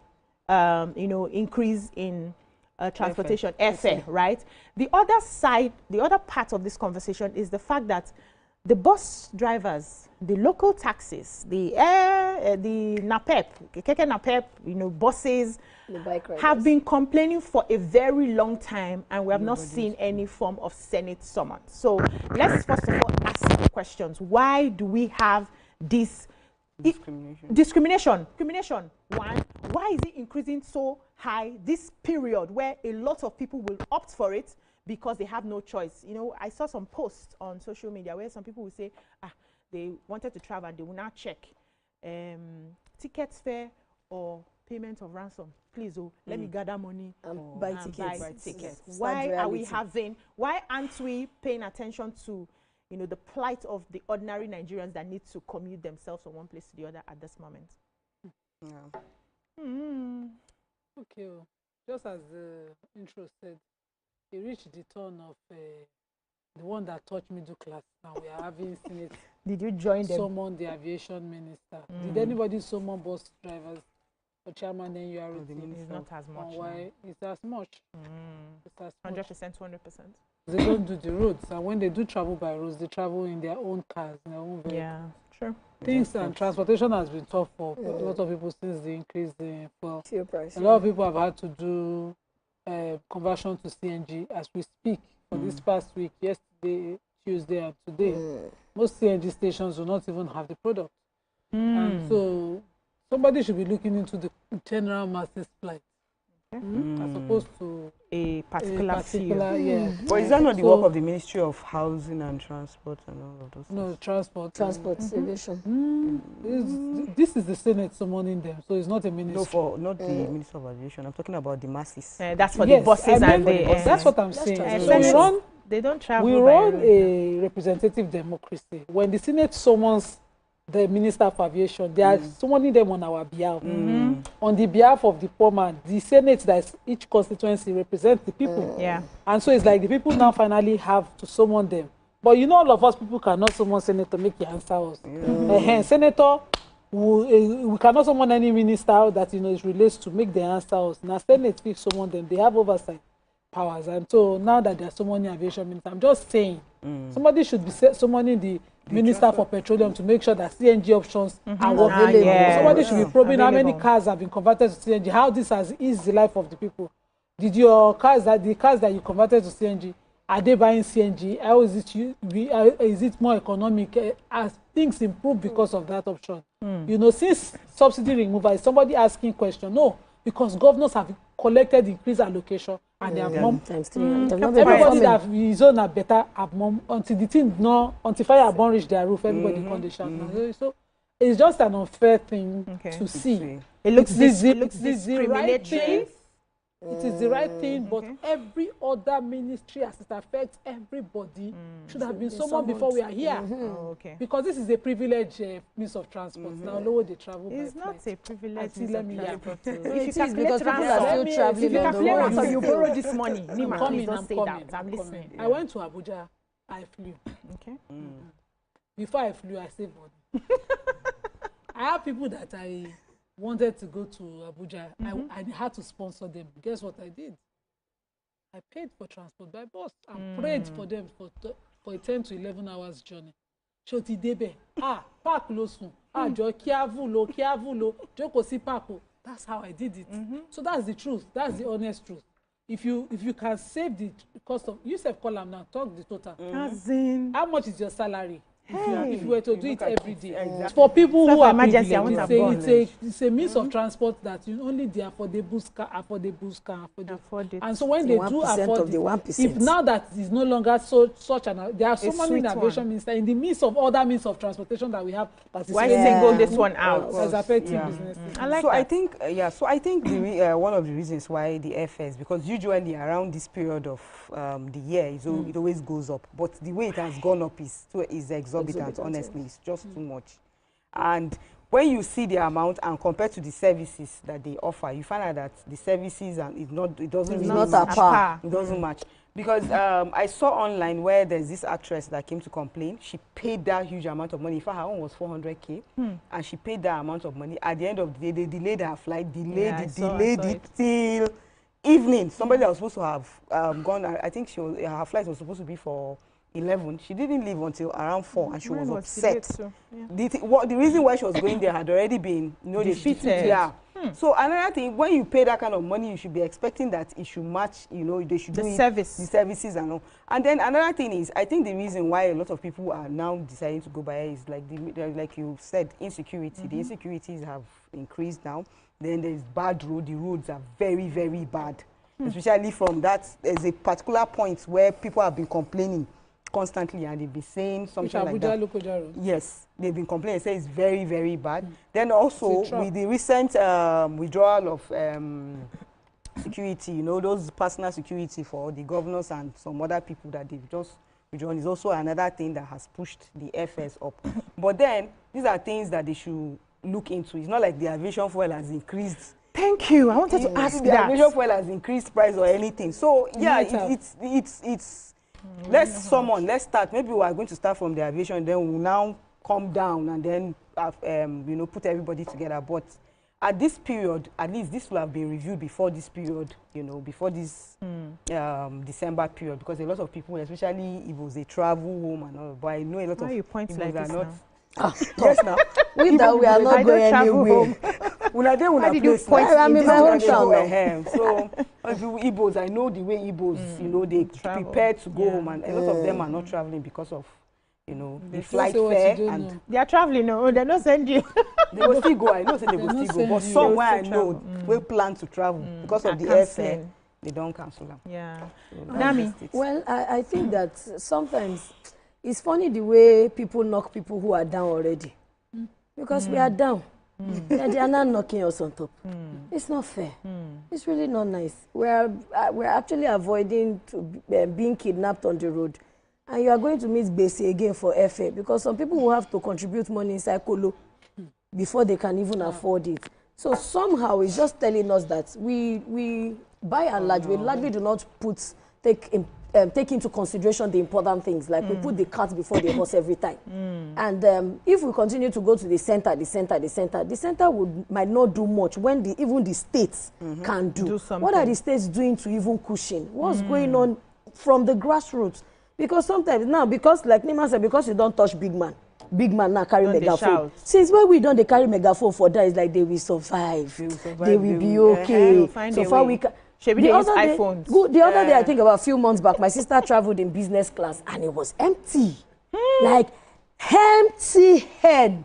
increase in transportation, airfare, right? The other side, the other part of this conversation is the fact that the bus drivers, the local taxis, the NAPEP, Keke Napep, buses, have been complaining for a very long time, and we have not seen any form of Senate summons. So let's first of all ask the questions. Why do we have this discrimination? One, why is it increasing so high this period where a lot of people will opt for it because they have no choice? I saw some posts on social media where some people will say, they wanted to travel and they will now check ticket fare or payment of ransom. Please, let me gather money and buy tickets. Why are we why aren't we paying attention to, the plight of the ordinary Nigerians that need to commute themselves from one place to the other at this moment? Okay, just as the intro said, he reached the turn of the one that touched middle class. Now we are having Senate. Did you join them? Summon the aviation minister. Did anybody summon bus drivers or chairman NURT? It's not as much. Why it's as much? It's as 100%, 200%. They don't do the roads, and when they do travel by roads, they travel in their own cars, in their own vehicles. Yeah, true. Things and transportation has been tough for a lot of people since the increase in fuel price. A lot of people have had to do conversion to CNG as we speak. For this past week, yesterday, Tuesday, and today, most CNG stations will not even have the product. And so somebody should be looking into the general masses flight. As opposed to a particular field. But is that not the work of the Ministry of Housing and Transport and all of those things? No, transport. Aviation. This is the Senate summoning them, so it's not a ministry. No, not the Minister of Aviation. I'm talking about the masses. That's for the buses and the... That's what I'm saying. So they don't travel. We run a representative democracy. When the Senate summons the Minister of Aviation, they are summoning them on our behalf. On the behalf of the poor man, the Senate, that is each constituency, represents the people. And so it's like the people now finally have to summon them. But all of us people cannot summon senator, make you answer us. Senator, we cannot summon any minister that is relates to make the answer us. Now Senate speaks summon them, they have oversight powers. And so now that they are summoning aviation minister, I'm just saying somebody should be summoning the Minister for Petroleum to make sure that CNG options are available. Somebody should be probing how many cars have been converted to CNG, how this has eased the life of the people. Did your cars, the cars that you converted to CNG, are they buying CNG? How is it more economic? As things improve because of that option? Since subsidy removal, is somebody asking question? No, because governors have collected increased allocation and they have mom times 3. Everybody that is on a better have mom until the thing until fire burn reach their roof, everybody condition. So it's just an unfair thing to see. It looks discriminatory. It is the right thing, but every other ministry, as it affects everybody, should have been summoned before we are here. Because this is a privileged means of transport. Now, lower the travel. It's not a privileged means let of me transport. If you calculate transport, if you calculate so you borrow this money. I'm listening. I went to Abuja. I flew. Before I flew, I saved money. I have people that I wanted to go to Abuja. I had to sponsor them. Guess what I did? I paid for transport by bus and prayed for them for a 10 to 11 hours journey. Shoti debe. Park losun. Jo kiavulo. Joko si parko. That's how I did it. So that's the truth. That's the honest truth. If you can save the cost of, you self call them now, talk the total. How much is your salary? If you were to do it every day, for people who are privileged, it's a means of transport that you only the affordable can afford it. And so when they do afford it, if now that is no longer such an, there are so many innovation minister in the midst of other means of transportation that we have. Why single this one out? As affecting businesses. So I think one of the reasons why the airfares, because usually around this period of the year, it always goes up, but the way it has gone up is exorbitant. Honestly, it's just too much. And when you see the amount and compared to the services that they offer, you find out that the services it doesn't match. Because I saw online where there's this actress that came to complain. She paid that huge amount of money. In fact, her own was 400K, and she paid that amount of money. At the end of the day, they delayed her flight, delayed it till evening. Somebody that was supposed to have gone. I think her flight was supposed to be for 11. She didn't leave until around 4, and she was upset. The reason why she was going there had already been defeated. So another thing, when you pay that kind of money, you should be expecting that it should match. They should do the services and all. And then another thing is, I think the reason why a lot of people are now deciding to go by air is like you said, insecurity. The insecurities have increased now. Then there's bad road. The roads are very, very bad. Especially from that, there's a particular point where people have been complaining constantly, and they've been saying something like that. Yes, they've been complaining. Say it's very, very bad. Then also with the recent withdrawal of security, you know, those personal security for the governors and some other people that they've just withdrawn is also another thing that has pushed the FS up. But then these are things that they should look into. It's not like the aviation fuel has increased. Thank you. I wanted to ask that. The aviation fuel has increased price or anything. So yeah, it's let's start. Maybe we are going to start from the aviation, then we'll now come down and then you know, put everybody together. But at this period, at least this will have been reviewed before this period, you know, before this December period, because a lot of people, especially Igbos, they travel home and all. But I know a lot of Igbos like are not. Yes, now. We that we are not going anywhere. How did you point I'm in my hometown. So, Igbos, I know the way Igbos, you know, they prepare to go home, and a lot of them are not traveling because of, you know, the flight fare. And they are traveling, no, they're not sending you. They will still go. I know they will still go, but somewhere I know we plan to travel because of the airfare. They don't cancel them. Yeah. Nami. Well, I think that sometimes it's funny the way people knock people who are down already, because we are down. And they are not knocking us on top. It's not fair. It's really not nice. We're actually avoiding being kidnapped on the road, and you are going to meet Basi again for airfare, because some people will have to contribute money inside Kolo before they can even afford it. So somehow it's just telling us that we by and large, we largely do not take into consideration the important things, like we put the cart before the horse every time. And if we continue to go to the center might not do much when even the states can do something. What are the states doing to even cushion? What's going on from the grassroots? Because sometimes now, because like Nima said, because you don't touch big man now carry megaphone. Since when we don't carry megaphone for that, it's like they will survive. They will be okay. So far we can. The other day, I think about a few months back, my sister traveled in business class and it was empty. Like, empty head.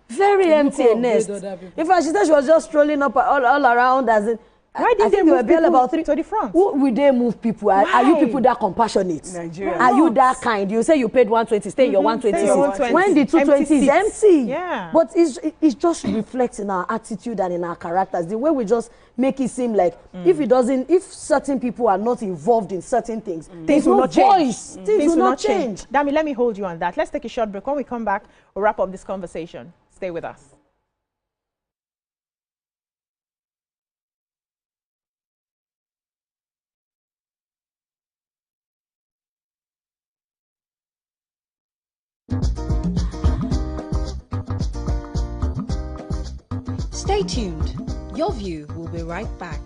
Very empty nest. In fact, she said she was just strolling up all around as in. Why did they move people about to the front? Will they move people? Are you people that compassionate? Nigeria. Are you that kind? You say you paid 120, stay in your 120. When the 220 is empty. Yeah. But it just reflects in our attitude and in our characters. The way we just make it seem like if certain people are not involved in certain things, things will not change. Things will not change. Dami, let me hold you on that. Let's take a short break. When we come back, we'll wrap up this conversation. Stay with us. Stay tuned. Your View will be right back.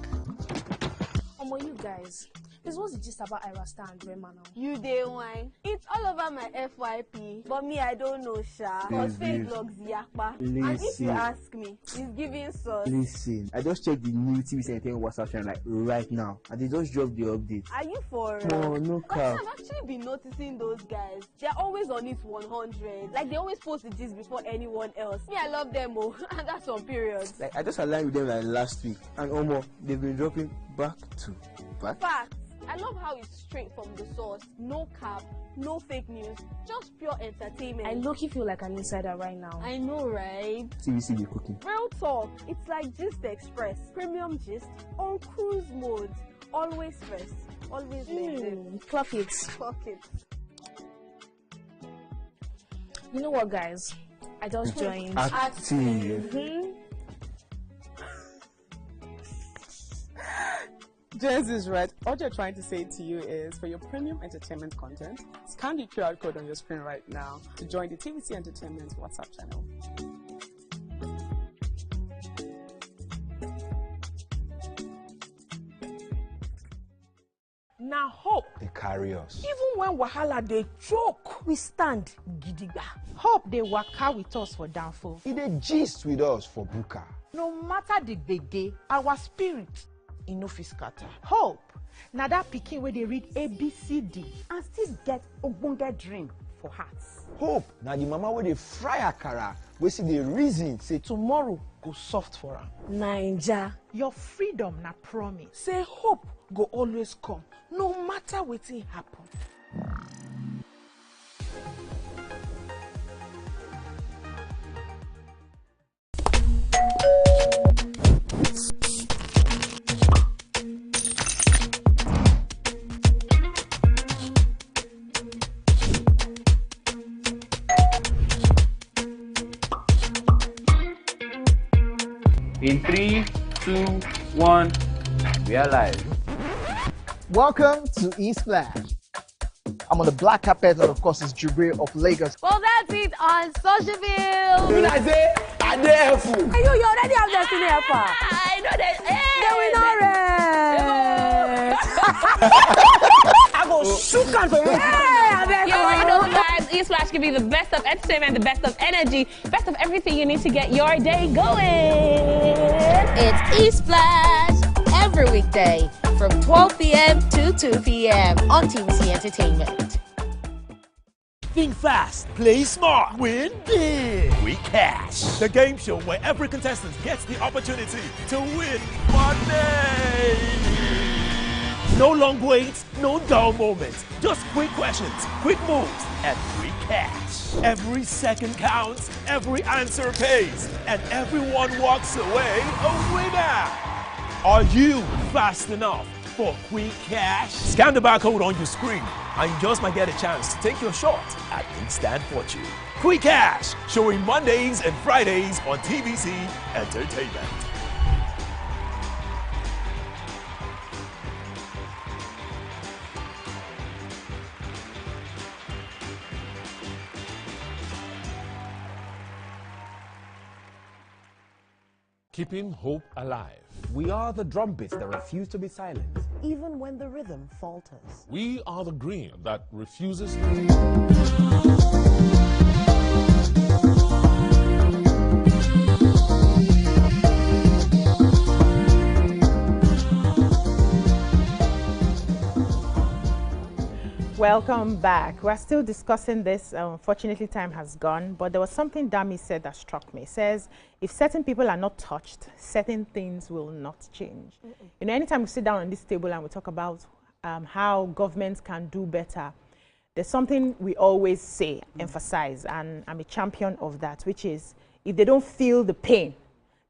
You guys, this was the gist about Irasta and Rema now. You day wine. It's all over my FYP, but me I don't know, Sha. Cause fake vlogs yakpa. And if you ask me, it's giving sauce. Listen, I just checked the new tvcentertainment WhatsApp channel like right now, and they just dropped the update. Are you for real? No cap. I've actually been noticing those guys. They're always on it 100. Like they always post the gist before anyone else. Me, I love them, oh, and that's on period. Like I just aligned with them like last week, and almost they've been dropping back to back. Facts. I love how it's straight from the source. No cap, no fake news, just pure entertainment. I low-key feel like an insider right now. I know, right? TVC be cooking. Real talk. It's like Gist Express. Premium gist on cruise mode. Always first. Always clock it. Clock it. You know what, guys? I just joined. Active. Jens is right. All you're trying to say to you is, for your premium entertainment content, scan the QR code on your screen right now to join the TVC Entertainment WhatsApp channel. Now hope they carry us. Even when wahala they choke, we stand gidigba. Hope they waka with us for downfall. They gist with us for buka. No matter the gbege, our spirit no fit scatter. Hope na that pikin where they read ABCD and still get ogbonge dream for hearts. Hope na the mama where they fry akara, we see the reason say tomorrow go soft for her. Naija, your freedom na promise. Say hope go always come, no matter wetin happen. In 3, 2, 1, we are live. Welcome to E-Splash. I'm on the black carpet, and of course, it's Jubril of Lagos. Well, that's it on Socialville. When I say, I dare fool. You already have Destiny Helper. I know that. I go shook out for you. You already know, guys. E-Splash can be the best of entertainment, the best of energy, best of everything you need to get your day going. It's E-Splash every weekday from 12 p.m. to 2 p.m. on TVC Entertainment. Think fast, play smart, win big. We cash. The game show where every contestant gets the opportunity to win money. No long waits, no dull moments. Just quick questions, quick moves, and free cash. Every second counts, every answer pays, and everyone walks away a winner. Are you fast enough for quick cash? Scan the barcode on your screen and you just might get a chance to take your shot at instant fortune. Quick Cash, showing Mondays and Fridays on TVC Entertainment. Keeping hope alive. We are the drumbeats that refuse to be silenced. Even when the rhythm falters. We are the green that refuses Welcome back. We're still discussing this. Unfortunately, time has gone, but there was something Dami said that struck me. It says, if certain people are not touched, certain things will not change. You know, anytime we sit down on this table and we talk about how governments can do better, there's something we always say, emphasize, and I'm a champion of that, which is, if they don't feel the pain,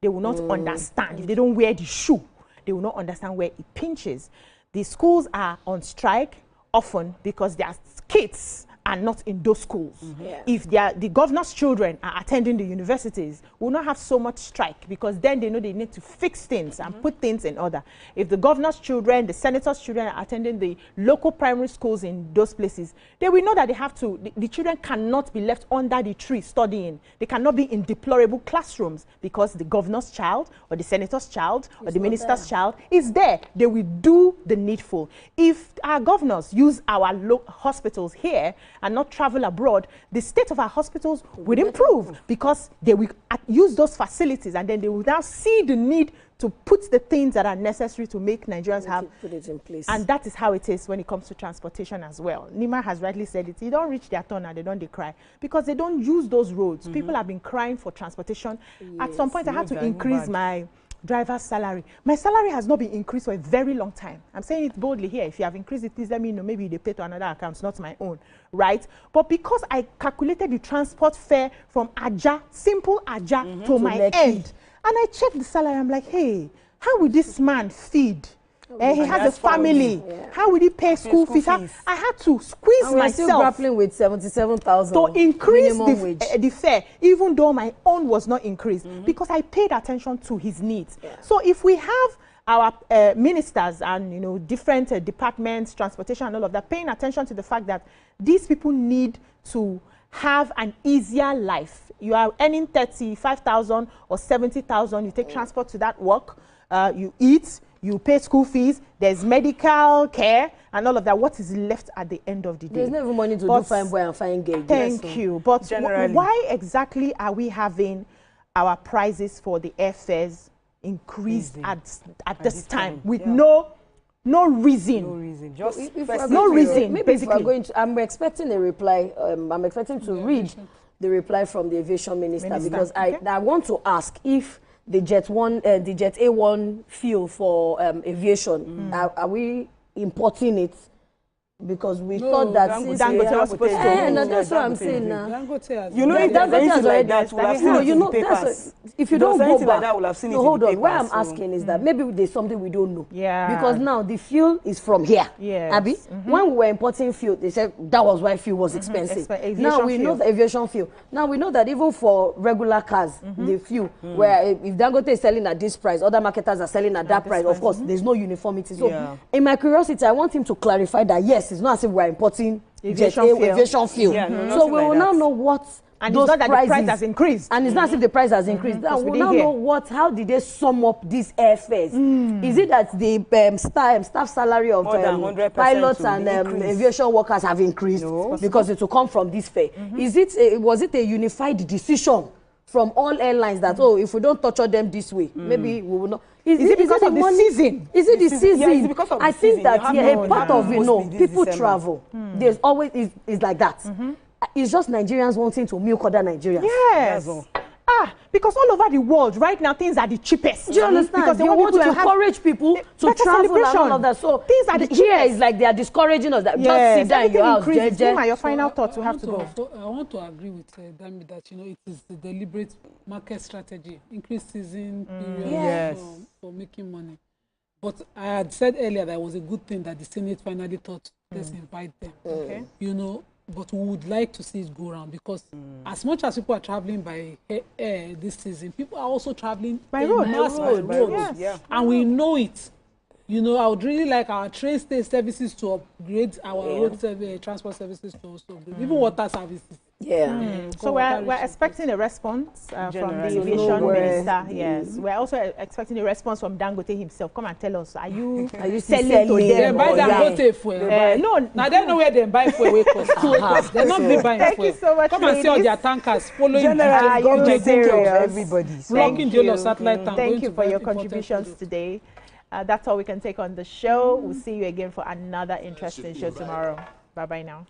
they will not understand. If they don't wear the shoe, they will not understand where it pinches. The schools are on strike often because their kids are not in those schools. If the governor's children are attending the universities, we'll not have so much strike, because then they know they need to fix things and put things in order. If the governor's children, the senator's children are attending the local primary schools in those places, they will know that they have to, the children cannot be left under the tree studying. They cannot be in deplorable classrooms because the governor's child or the senator's child or the minister's child is there. They will do the needful. If our governors use our hospitals here and not travel abroad, the state of our hospitals would improve, because they will use those facilities, and then they will now see the need to put the things that are necessary to make Nigerians put it in place. And that is how it is when it comes to transportation as well. Nima has rightly said it. You don't reach their turn and they don't cry, because they don't use those roads. People have been crying for transportation. At some point, I had to increase my driver's salary. My salary has not been increased for a very long time. I'm saying it boldly here. If you have increased it, please let me know. Maybe they pay to another account, not my own, right? But because I calculated the transport fare from Aja, simple Aja, to my end, and I checked the salary, I'm like, hey, how will this man feed? He has a family. How will he pay school fees? I had to squeeze and we're myself. still grappling with 77,000 to increase the fare, even though my own was not increased, because I paid attention to his needs. So if we have our ministers and different departments, transportation and all of that, paying attention to the fact that these people need to have an easier life. You are earning 35,000 or 70,000, you take transport to that work, you eat, you pay school fees, there's medical care and all of that. What is left at the end of the day? There's never money to do fine boy and fine girl. Thank you. But why exactly are we having our prices for the airfares increased at this time with no reason? No reason. Just no reason. Maybe if we're going to, I'm expecting a reply. I'm expecting to read the reply from the aviation minister, because I want to ask if the Jet A1 fuel for aviation, are we importing it because we thought that Dangote was supposed to. No, that's what I'm saying now. You know, if there's anything like that, we'll have seen it in the papers. If you don't go back, we'll have seen it hold on. What I'm asking is that maybe there's something we don't know. Yeah. Because now the fuel is from here. Yes. Abby, when we were importing fuel, they said that was why fuel was expensive. Now we know the aviation fuel. Now we know that even for regular cars, the fuel, where if Dangote is selling at this price, other marketers are selling at that price. Of course, there's no uniformity. So, in my curiosity, I want him to clarify that yes, it's not as if we're importing aviation fuel. So we will now know what. And it's not that the price has increased. And it's not as if the price has increased. Now we now know how did they sum up these airfares? Is it that the staff salary of pilots and aviation workers have increased because it will come from this fare? Was it a unified decision from all airlines that, if we don't torture them this way, maybe we will not? Is it because of the season? Is it the season? Yeah, because of I think that a part of it, people travel. There's always is like that. It's just Nigerians wanting to milk other Nigerians. Yes. Because all over the world right now things are the cheapest. Do you understand? Because they want to encourage people to travel and all of that. So things are the cheapest. Here is like they are discouraging us. That just sit down in your house. Your final thoughts. We have to go. I want to agree with Dami that it is the deliberate market strategy, increased season period for making money. But I had said earlier that it was a good thing that the Senate finally thought let's invite them. Okay. But we would like to see it go around because as much as people are traveling by air this season, people are also traveling by road. Yes. And we know it. I would really like our train services to upgrade, our road transport services to also upgrade, even water services. So we're expecting a response from the aviation minister. Yes, we're also expecting a response from Dangote himself. Come and tell us, are you selling to them? They buy Dangote fuel. No, now they know where they buy fuel. They're not buying fuel. Thank you so much. Come and see all their tankers following everybody. Blocking the yellow satellite tank. Thank you for your contributions today. That's all we can take on the show. We'll see you again for another interesting show tomorrow. Bye-bye now.